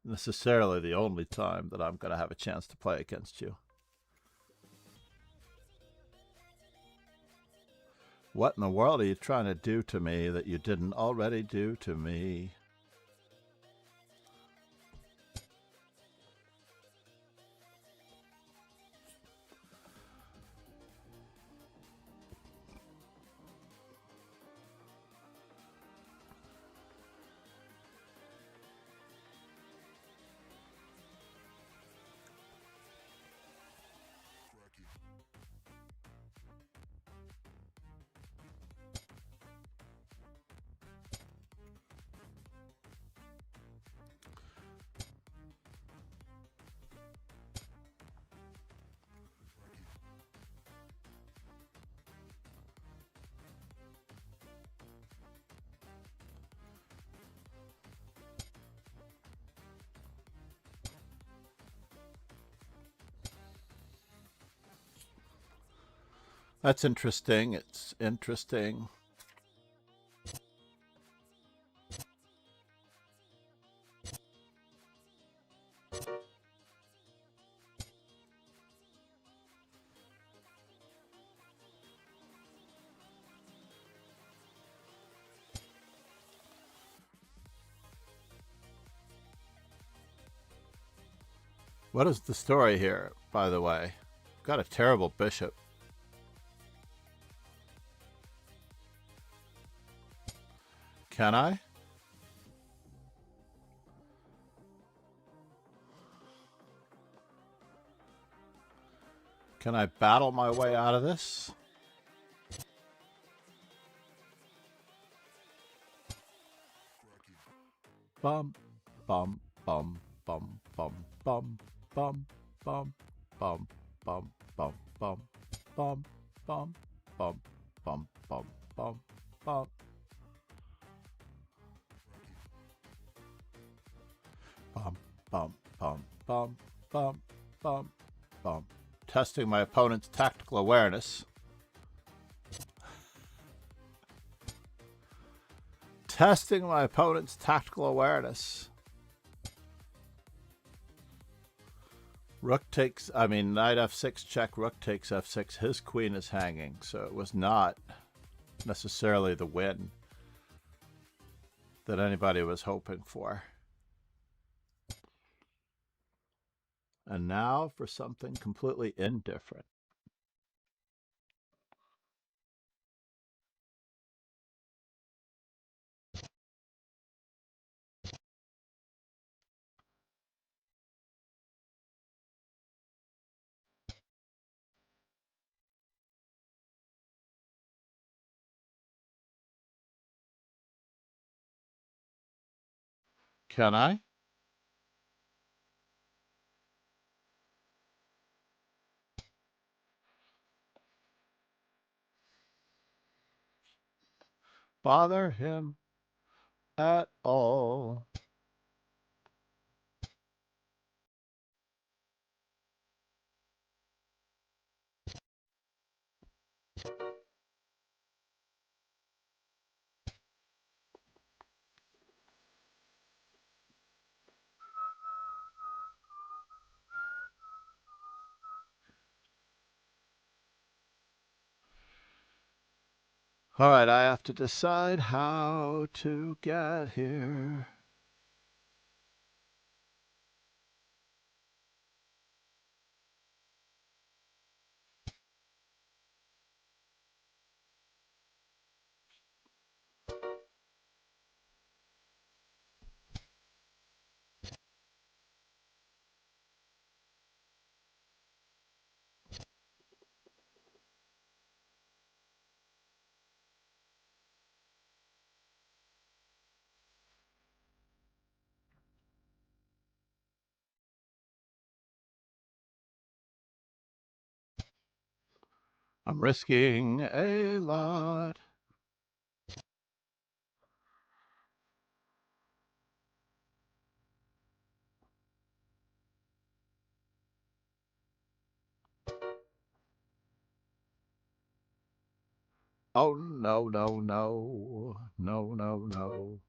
necessarily the only time that I'm going to have a chance to play against you. What in the world are you trying to do to me that you didn't already do to me? That's interesting. It's interesting. What is the story here, by the way? Got a terrible bishop. Can I? Can I battle my way out of this? Bum, bum, bum, bum, bum, bum, bum, bum, bum, bum, bum, bum, bum, bum, bum, bum, bum, bum, bum. Bum, bum, bum, bum, bum, bum, bum. Testing my opponent's tactical awareness. Testing my opponent's tactical awareness. Rook takes, knight f6 check, rook takes f6. His queen is hanging, so it was not necessarily the win that anybody was hoping for. And now for something completely indifferent. Can I? Bother him at all? All right, I have to decide how to get here. I'm risking a lot. Oh, no, no, no. No, no, no.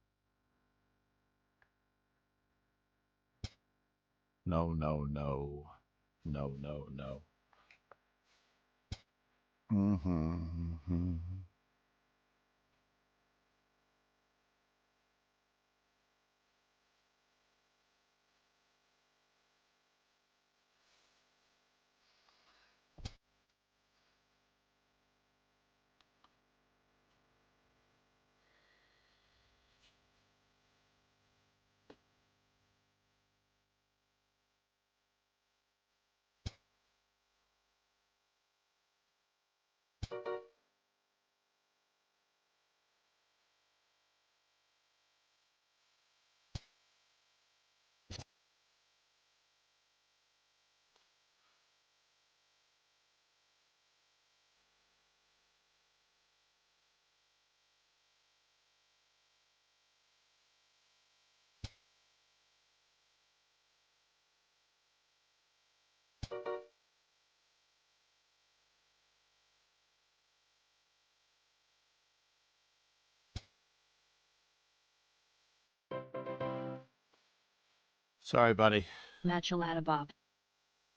No, no, no. No, no, no. Mm-hmm. Sorry, buddy. Machalata Bob.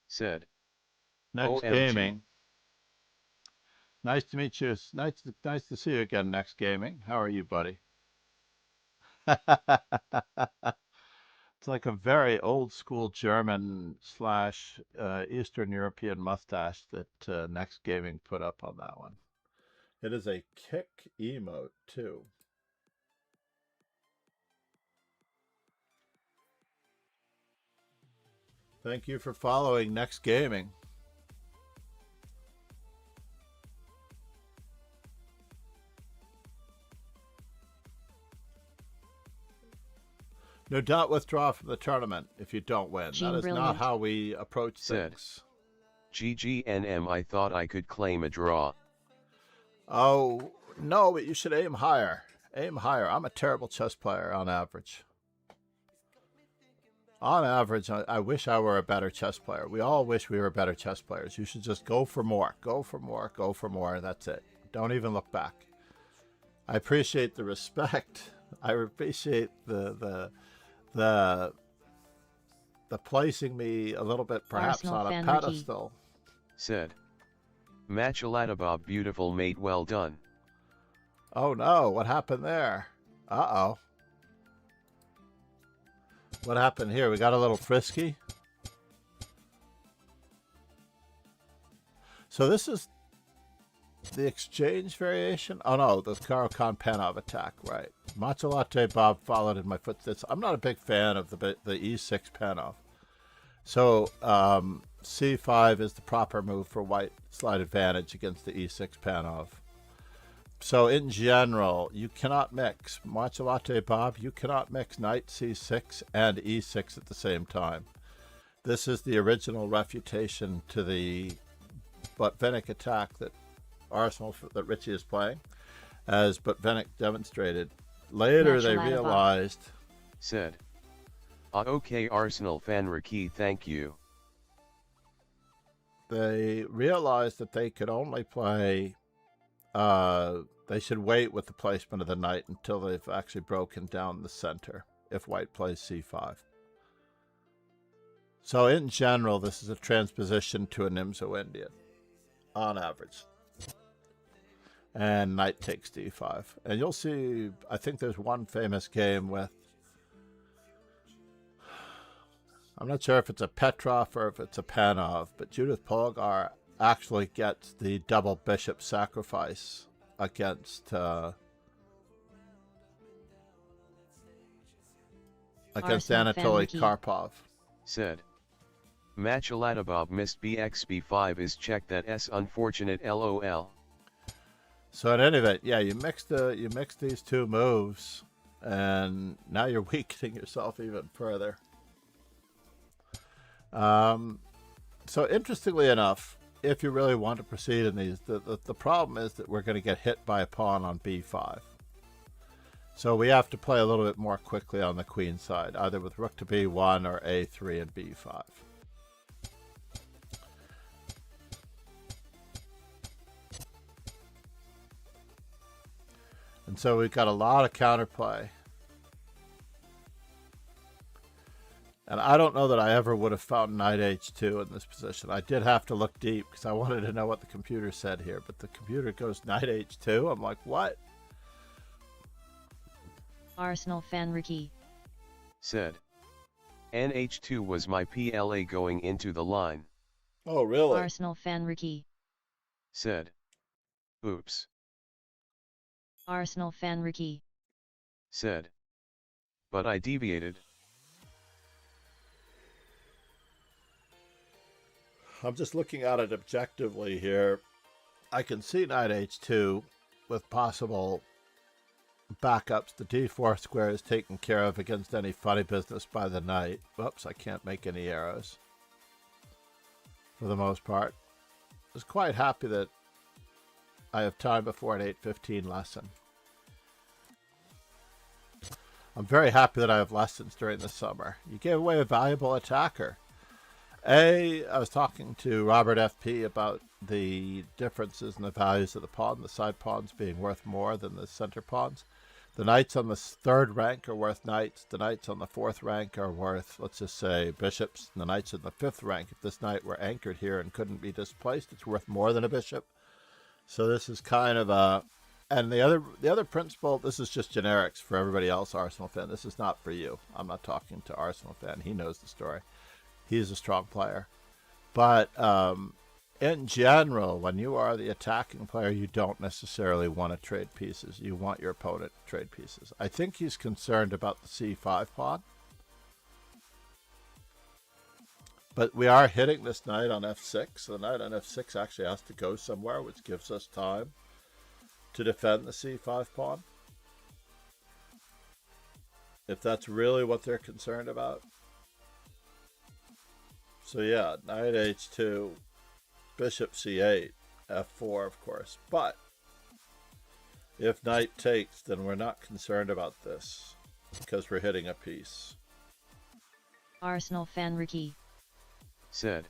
Said. Next OMG. Gaming. Nice to meet you. Nice to see you again, Next Gaming. How are you, buddy? It's like a very old school German slash Eastern European mustache that Next Gaming put up on that one. It is a kick emote, too. Thank you for following Next Gaming. No doubt withdraw from the tournament if you don't win. Gene That is Brilliant. not how we approach Said. things. GGNM, I thought I could claim a draw. Oh, no, but you should aim higher. Aim higher. I'm a terrible chess player on average. On average, I wish I were a better chess player. We all wish we were better chess players. You should just go for more. Go for more. Go for more. That's it. Don't even look back. I appreciate the respect. I appreciate the placing me a little bit perhaps Arsenal on a fan Ricky. pedestal. Said. Machalata Bob, beautiful mate, well done. Oh no, what happened there? Uh-oh. What happened here? We got a little frisky. So this is the exchange variation? Oh no, the Caro-Kann Panov attack, right. Machalate Bob followed in my footsteps. I'm not a big fan of the E6 Panov. So C5 is the proper move for white slight advantage against the E6 Panov. So in general, you cannot mix Machalate Bob. You cannot mix Knight C6 and E6 at the same time. This is the original refutation to the Botvinnik attack that Richie is playing, as Botvinnik demonstrated. Later, they Machalata Bob. realized. Said. Okay, Arsenal fan Ricky, thank you. They realized that they could only play. They should wait with the placement of the knight until they've actually broken down the center if white plays c5. So in general, this is a transposition to a Nimzo Indian, on average. And knight takes d5. And you'll see, I think there's one famous game with, I'm not sure if it's a Petrov or if it's a Panov, but Judith Polgar actually gets the double bishop sacrifice against Arsenal Anatoly Fanricky. Karpov. Said. Machalata Bob missed bxb5 is checked that s unfortunate lol. So in any event, yeah, you mix these two moves, and now you're weakening yourself even further. So interestingly enough, if you really want to proceed in these, the problem is that we're going to get hit by a pawn on b5. So we have to play a little bit more quickly on the queen side, either with rook to b1 or a3 and b5. And so we've got a lot of counterplay. And I don't know that I ever would have found knight h2 in this position. I did have to look deep because I wanted to know what the computer said here. But the computer goes knight h2. I'm like, what? Arsenal fan Ricky. Said. nh2 was my PLA going into the line. Oh, really? Arsenal fan Ricky. Said. Oops. Arsenal fan Ricky. Said. But I deviated. I'm just looking at it objectively here. I can see knight h2 with possible backups. The d4 square is taken care of against any funny business by the knight. Whoops, I can't make any arrows for the most part. I was quite happy that I have time before an 8:15 lesson. I'm very happy that I have lessons during the summer. You gave away a valuable attacker. I was talking to Robert FP about the differences in the values of the pawn, the side pawns being worth more than the center pawns. The knights on the third rank are worth knights. The knights on the fourth rank are worth, let's just say, bishops. And the knights in the fifth rank, if this knight were anchored here and couldn't be displaced, it's worth more than a bishop. So this is kind of a... And the other principle, this is just generics for everybody else, Arsenal fan. This is not for you. I'm not talking to Arsenal fan. He knows the story. He's a strong player. But in general, when you are the attacking player, you don't necessarily want to trade pieces. You want your opponent to trade pieces. I think he's concerned about the c5 pawn. But we are hitting this knight on f6. The knight on f6 actually has to go somewhere, which gives us time to defend the c5 pawn. If that's really what they're concerned about. So yeah, knight h2, bishop c8, f4 of course. But if knight takes, then we're not concerned about this because we're hitting a piece. Arsenal fan Ricky. Said,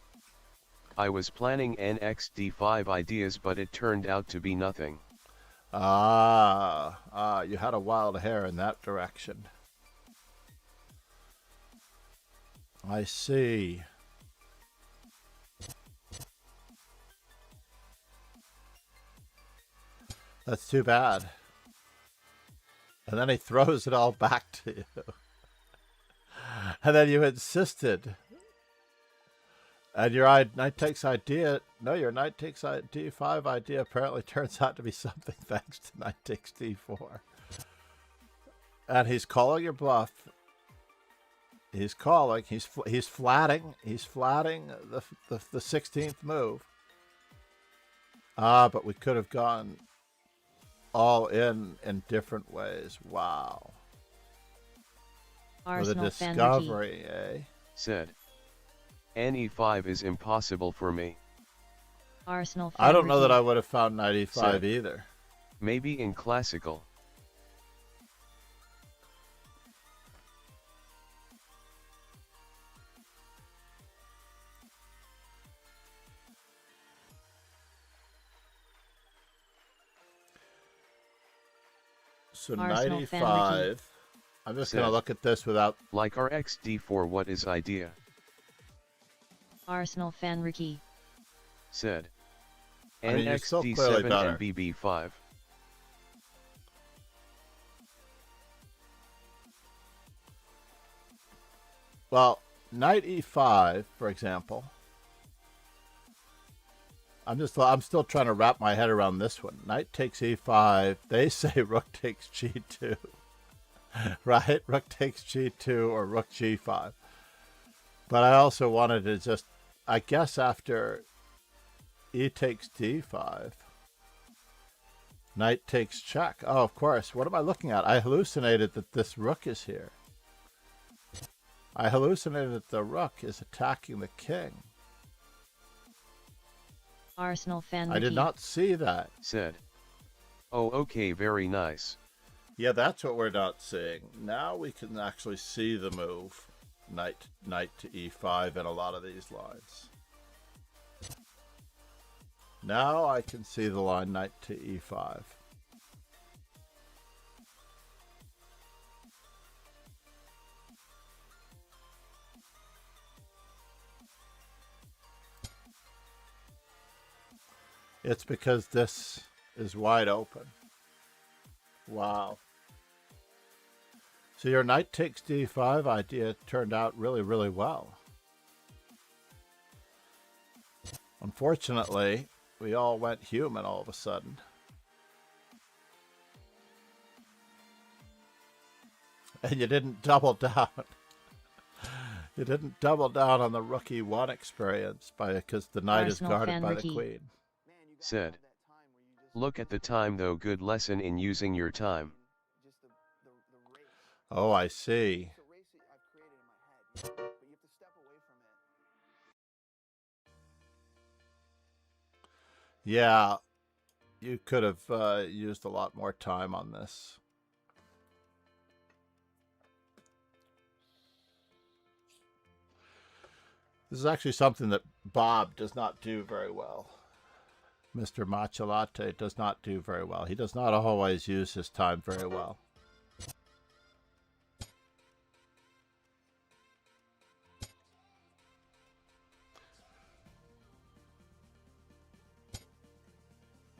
I was planning nxd5 ideas but it turned out to be nothing. You had a wild hair in that direction. I see. That's too bad. And then he throws it all back to you. And then you insisted. And your knight takes idea, no, your knight takes d5 idea apparently turns out to be something thanks to knight takes d4. And he's calling your bluff. He's calling, he's flatting the 16th move. But we could have gone all in different ways. Wow. Arsenal With a fan discovery, eh? Said, ne5 is impossible for me. Arsenal fan I don't know Ricky. that I would have found knight e5 Said, either. Maybe in classical. So Arsenal knight fan e5. Ricky. I'm just Said, going to look at this without... Like our xd4, what is idea? Arsenal fan Ricky. Said, I mean, you're still clearly nxd7 better. and bb5. Well, knight e5, for example. I'm still trying to wrap my head around this one. Knight takes e5. They say rook takes g2. Right? Rook takes g2 or rook g5. But I also wanted to just, I guess after e takes d5, knight takes check. Oh, of course. What am I looking at? I hallucinated that this rook is here. I hallucinated that the rook is attacking the king. Arsenal fan I Ricky. did not see that. Said, oh okay, very nice. Yeah, that's what we're not seeing. Now we can actually see the move. Knight to e5 in a lot of these lines. Now I can see the line knight to e5. It's because this is wide open. Wow. So your knight takes d5 idea turned out really, really well. Unfortunately, we all went human all of a sudden. And you didn't double down. You didn't double down on the rook e1 experience because the knight is Arsenal guarded fan by Ricky. the queen. Said, look at the time though, good lesson in using your time. Oh, I see. Yeah, you could have used a lot more time on this. This is actually something that Bob does not do very well. Mr. Matcha Latte does not do very well. He does not always use his time very well.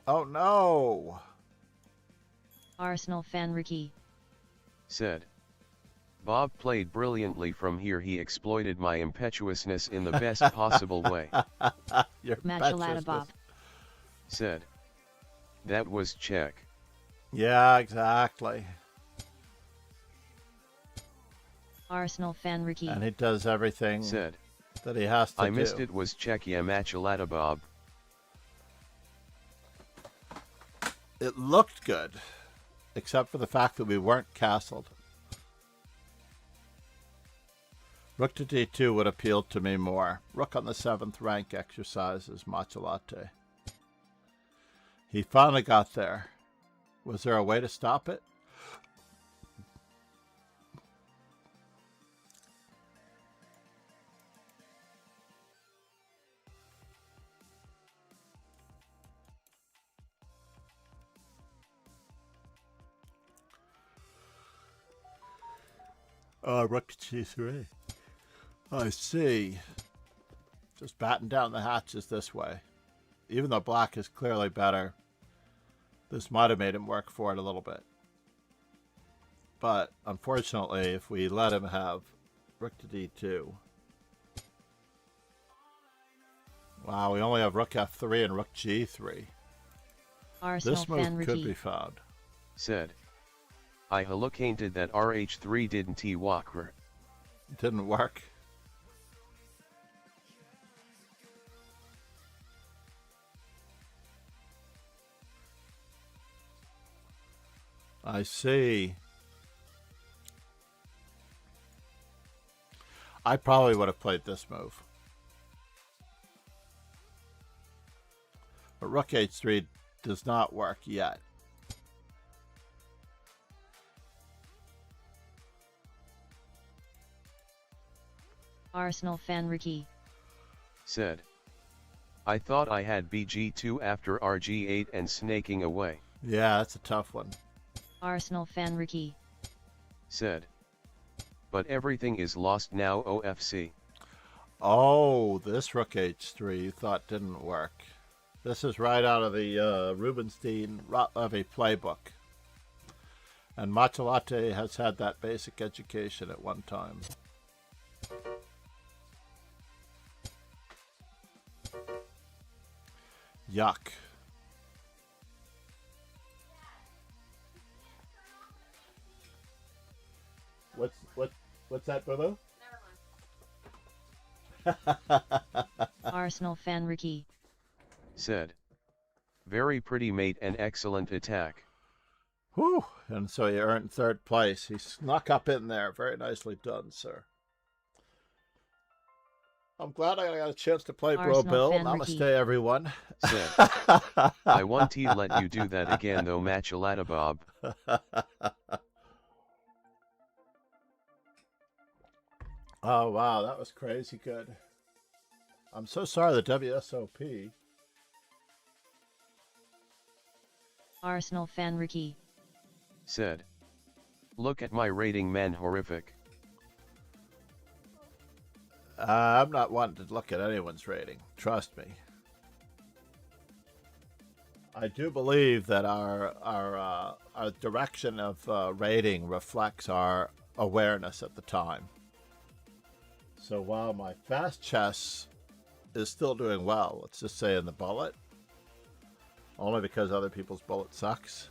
Oh no! Arsenal fan Ricky. Said. Bob played brilliantly from here. He exploited my impetuousness in the best possible way. Your Machalata Bob. Said. That was check. Yeah, exactly. Arsenal fan Ricky. And he does everything Said. that he has to do. I missed it was check. Yeah, Machalata Bob. It looked good, except for the fact that we weren't castled. Rook to d2 would appeal to me more. Rook on the 7th rank exercises matcha latte. He finally got there. Was there a way to stop it? Rook g3. I see. Just batten down the hatches this way. Even though black is clearly better, this might have made him work for it a little bit. But unfortunately, if we let him have rook to d2. Wow, we only have rook f3 and rook g3. Arsenal This move fan could Ricky. be found. Said. I hallocated that rh3 didn't work. It didn't work. I see. I probably would have played this move. But rook h3 does not work yet. Arsenal fan Ricky. Said. I thought I had bg2 after rg8 and snaking away. Yeah, that's a tough one. Arsenal fan Ricky. Said. But everything is lost now. OFC. Oh, this rook h3 you thought didn't work. This is right out of the Rubinstein of a playbook. And Matcha Latte has had that basic education at one time. Yuck. What's that, Bobo? Arsenal fan Ricky. Said. Very pretty mate and excellent attack. Whew. And so he earned 3rd place. He snuck up in there. Very nicely done, sir. I'm glad I got a chance to play Bro Arsenal Bill. fan Namaste, Ricky. everyone. Said. I want to let you do that again though, Machalata Bob. Oh, wow. That was crazy good. I'm so sorry, the WSOP. Arsenal fan Ricky. Said. Look at my rating, man, horrific. I'm not wanting to look at anyone's rating. Trust me. I do believe that our direction of rating reflects our awareness at the time. So while my fast chess is still doing well, let's just say in the bullet, only because other people's bullet sucks,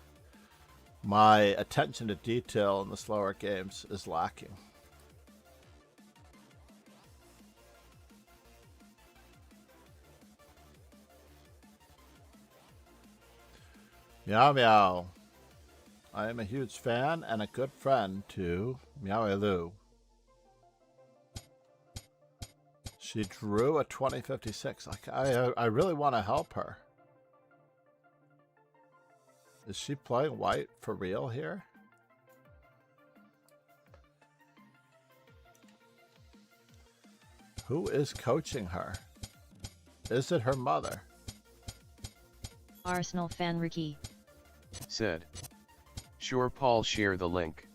my attention to detail in the slower games is lacking. Meow Meow. I am a huge fan and a good friend to Meowilu. She drew a 2056. I really want to help her. Is she playing white for real here? Who is coaching her? Is it her mother? Arsenal fan Ricky. Said. Sure, Paul, share the link.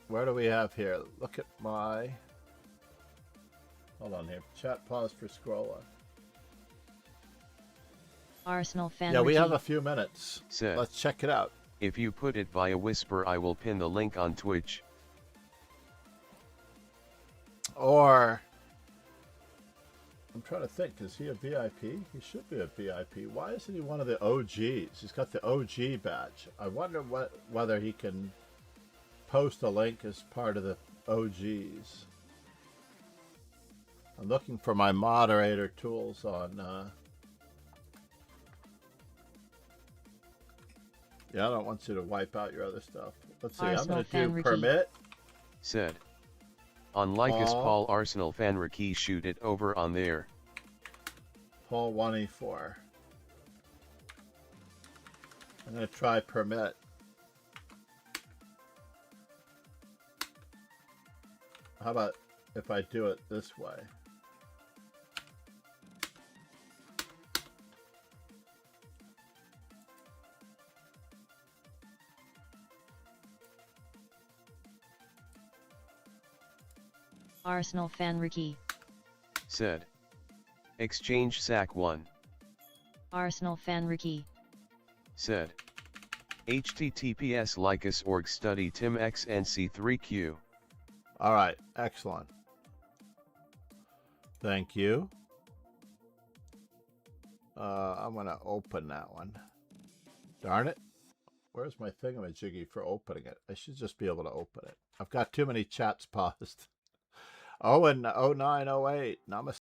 Where do we have here? Look at my... Hold on here. Chat pause for scroller. Arsenal fan Yeah, we Ricky. have a few minutes. Said. Let's check it out. If you put it via Whisper, I will pin the link on Twitch. Or, I'm trying to think, is he a VIP? He should be a VIP. Why isn't he one of the OGs? He's got the OG badge. I wonder whether he can post a link as part of the OGs. I'm looking for my moderator tools on... Yeah, I don't want you to wipe out your other stuff. Let's see, I'm Arsenal going to fan do Ricky. permit. Said. On Lycus Paul. Paul Arsenal fan Ricky, shoot it over on there. Paul 184. I'm going to try permit. How about if I do it this way? Arsenal fan Ricky. Said. Exchange sack 1. Arsenal fan Ricky. Said. HTTPS Lycus org study Tim XNC3Q. All right, excellent. Thank you. I'm going to open that one. Darn it. Where's my thingamajiggy for opening it? I should just be able to open it. I've got too many chats paused. Oh, and 0908. Namaste.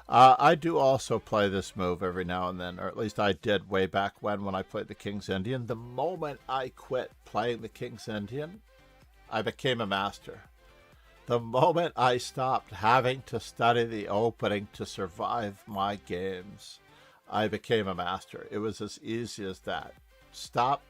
I do also play this move every now and then, or at least I did way back when I played the King's Indian. The moment I quit playing the King's Indian, I became a master. The moment I stopped having to study the opening to survive my games, I became a master. It was as easy as that. Stop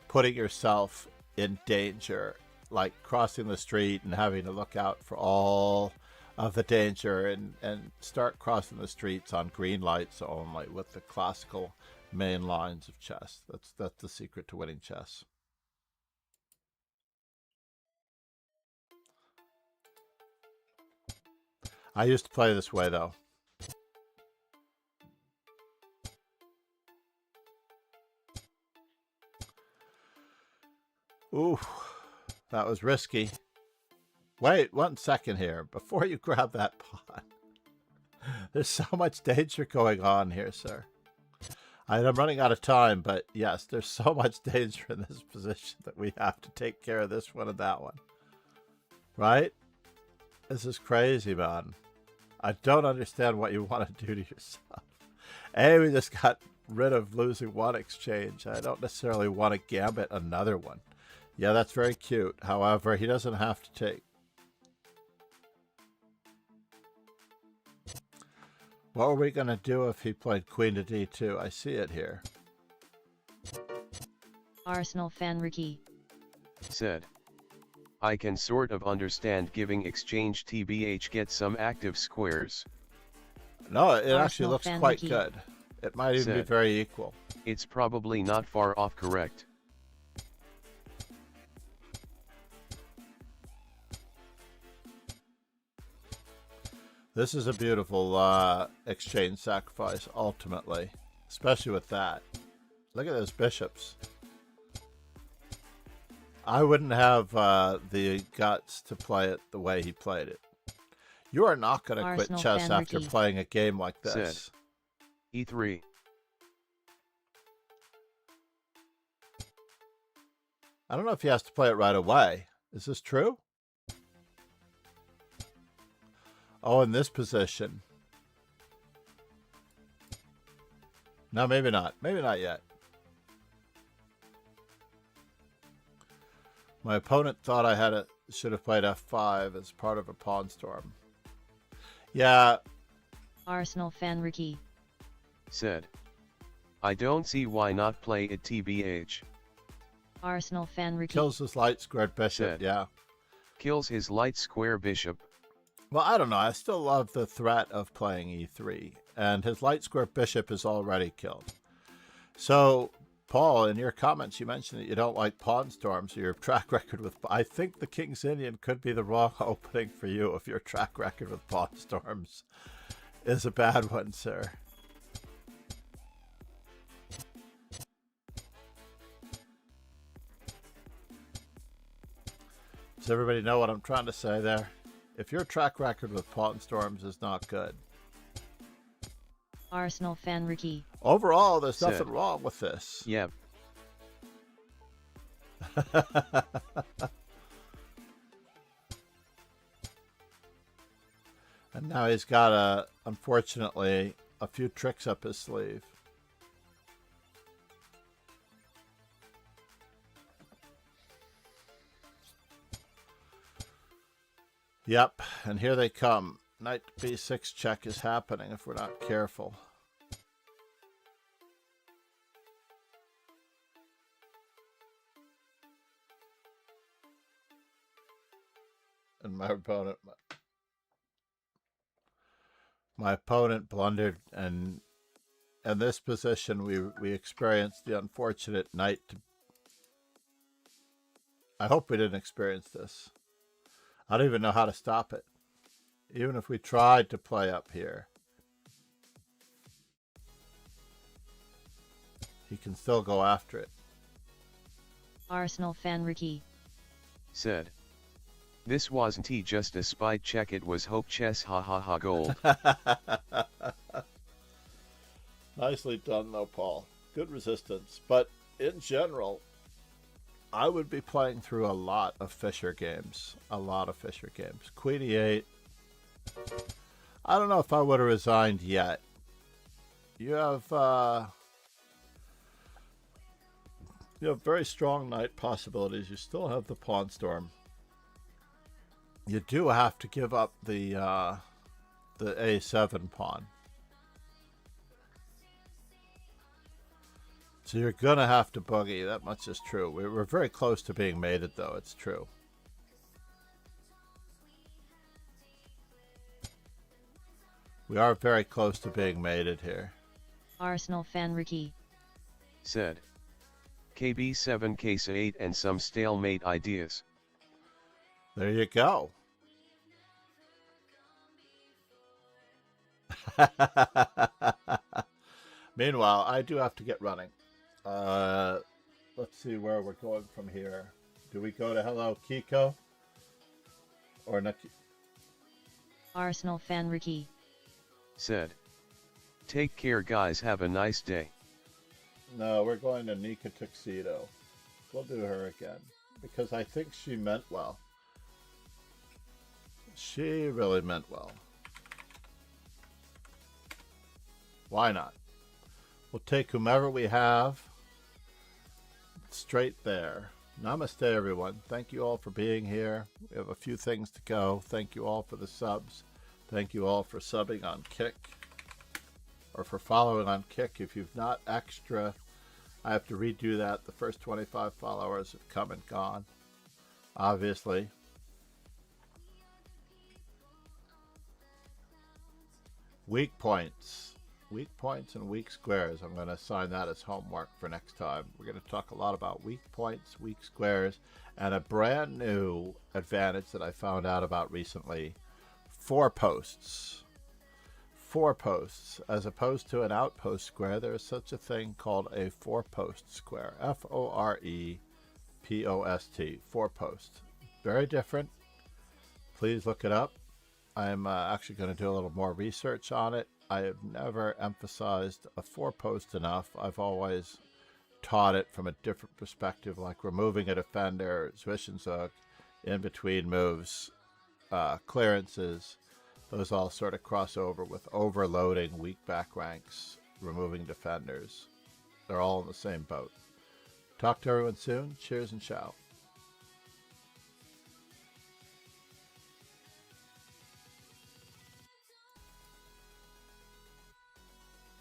putting yourself in danger, like crossing the street and having to look out for all of the danger, and start crossing the streets on green lights only with the classical main lines of chess. That's the secret to winning chess. I used to play this way, though. Ooh, that was risky. Wait 1 second here. Before you grab that pawn. There's so much danger going on here, sir. I'm running out of time, but yes, there's so much danger in this position that we have to take care of this one and that one. Right? This is crazy, man. I don't understand what you want to do to yourself. A, we just got rid of losing one exchange. I don't necessarily want to gambit another one. Yeah, that's very cute. However, he doesn't have to take. What were we going to do if he played queen to d2? I see it here. Arsenal fan Ricky said. I can sort of understand giving exchange TBH get some active squares. No, it actually Arsenal looks fan quite Ricky good. It might even be said. very equal. It's probably not far off correct. This is a beautiful exchange sacrifice, ultimately. Especially with that. Look at those bishops. I wouldn't have the guts to play it the way he played it. You are not going to quit Arsenal chess fan after Ricky playing a game like this. Said. E3. I don't know if he has to play it right away. Is this true? Oh, in this position. No, maybe not. Maybe not yet. My opponent thought I had should have played f5 as part of a pawn storm. Yeah. Arsenal fan Ricky Said. I don't see why not play it TBH. Arsenal fan Ricky Kills his light squared bishop. Said. Yeah. Kills his light square bishop. Well, I don't know. I still love the threat of playing e3. And his light square bishop is already killed. So, Paul, in your comments, you mentioned that you don't like pawn storms or your track record with... I think the King's Indian could be the wrong opening for you if your track record with pawn storms is a bad one, sir. Does everybody know what I'm trying to say there? If your track record with pawn storms is not good. Arsenal fan Ricky Overall, there's Said. nothing wrong with this. Yep. And now he's got, unfortunately, a few tricks up his sleeve. Yep, and here they come. Knight b6 check is happening if we're not careful. And my opponent blundered, and in this position we experienced the unfortunate knight. I hope we didn't experience this. I don't even know how to stop it. Even if we tried to play up here, he can still go after it. Arsenal fan Ricky Said. This wasn't just a spy check, it was hope chess, ha ha ha gold. Nicely done though, Paul. Good resistance. But in general, I would be playing through a lot of Fischer games. A lot of Fischer games. Queen e8. I don't know if I would have resigned yet. You have very strong knight possibilities. You still have the pawn storm. You do have to give up the a7 pawn. So you're going to have to boogie. That much is true. We're very close to being mated, though. It's true. We are very close to being mated here. Arsenal fan Ricky Said. KB7 case 8 and some stalemate ideas. There you go. Meanwhile, I do have to get running. Let's see where we're going from here. Do we go to Hello Kiko? Or Naki? Arsenal fan Ricky. Said. Take care guys, have a nice day. No, we're going to Nika Tuxedo. We'll do her again. Because I think she meant well. She really meant well. Why not? We'll take whomever we have. Straight there. Namaste, everyone. Thank you all for being here. We have a few things to go. Thank you all for the subs. Thank you all for subbing on Kick. Or for following on Kick. If you've not extra, I have to redo that. The first 25 followers have come and gone. Obviously. Weak points. Weak points and weak squares. I'm going to assign that as homework for next time. We're going to talk a lot about weak points, weak squares, and a brand new advantage that I found out about recently. 4 posts. 4 posts. As opposed to an outpost square, there is such a thing called a 4-post square. F-O-R-E-P-O-S-T. 4-post. Very different. Please look it up. I'm actually going to do a little more research on it. I have never emphasized a 4-post enough. I've always taught it from a different perspective, like removing a defender, Zwischenzug, in between moves, clearances. Those all sort of cross over with overloading weak back ranks, removing defenders. They're all in the same boat. Talk to everyone soon. Cheers and ciao.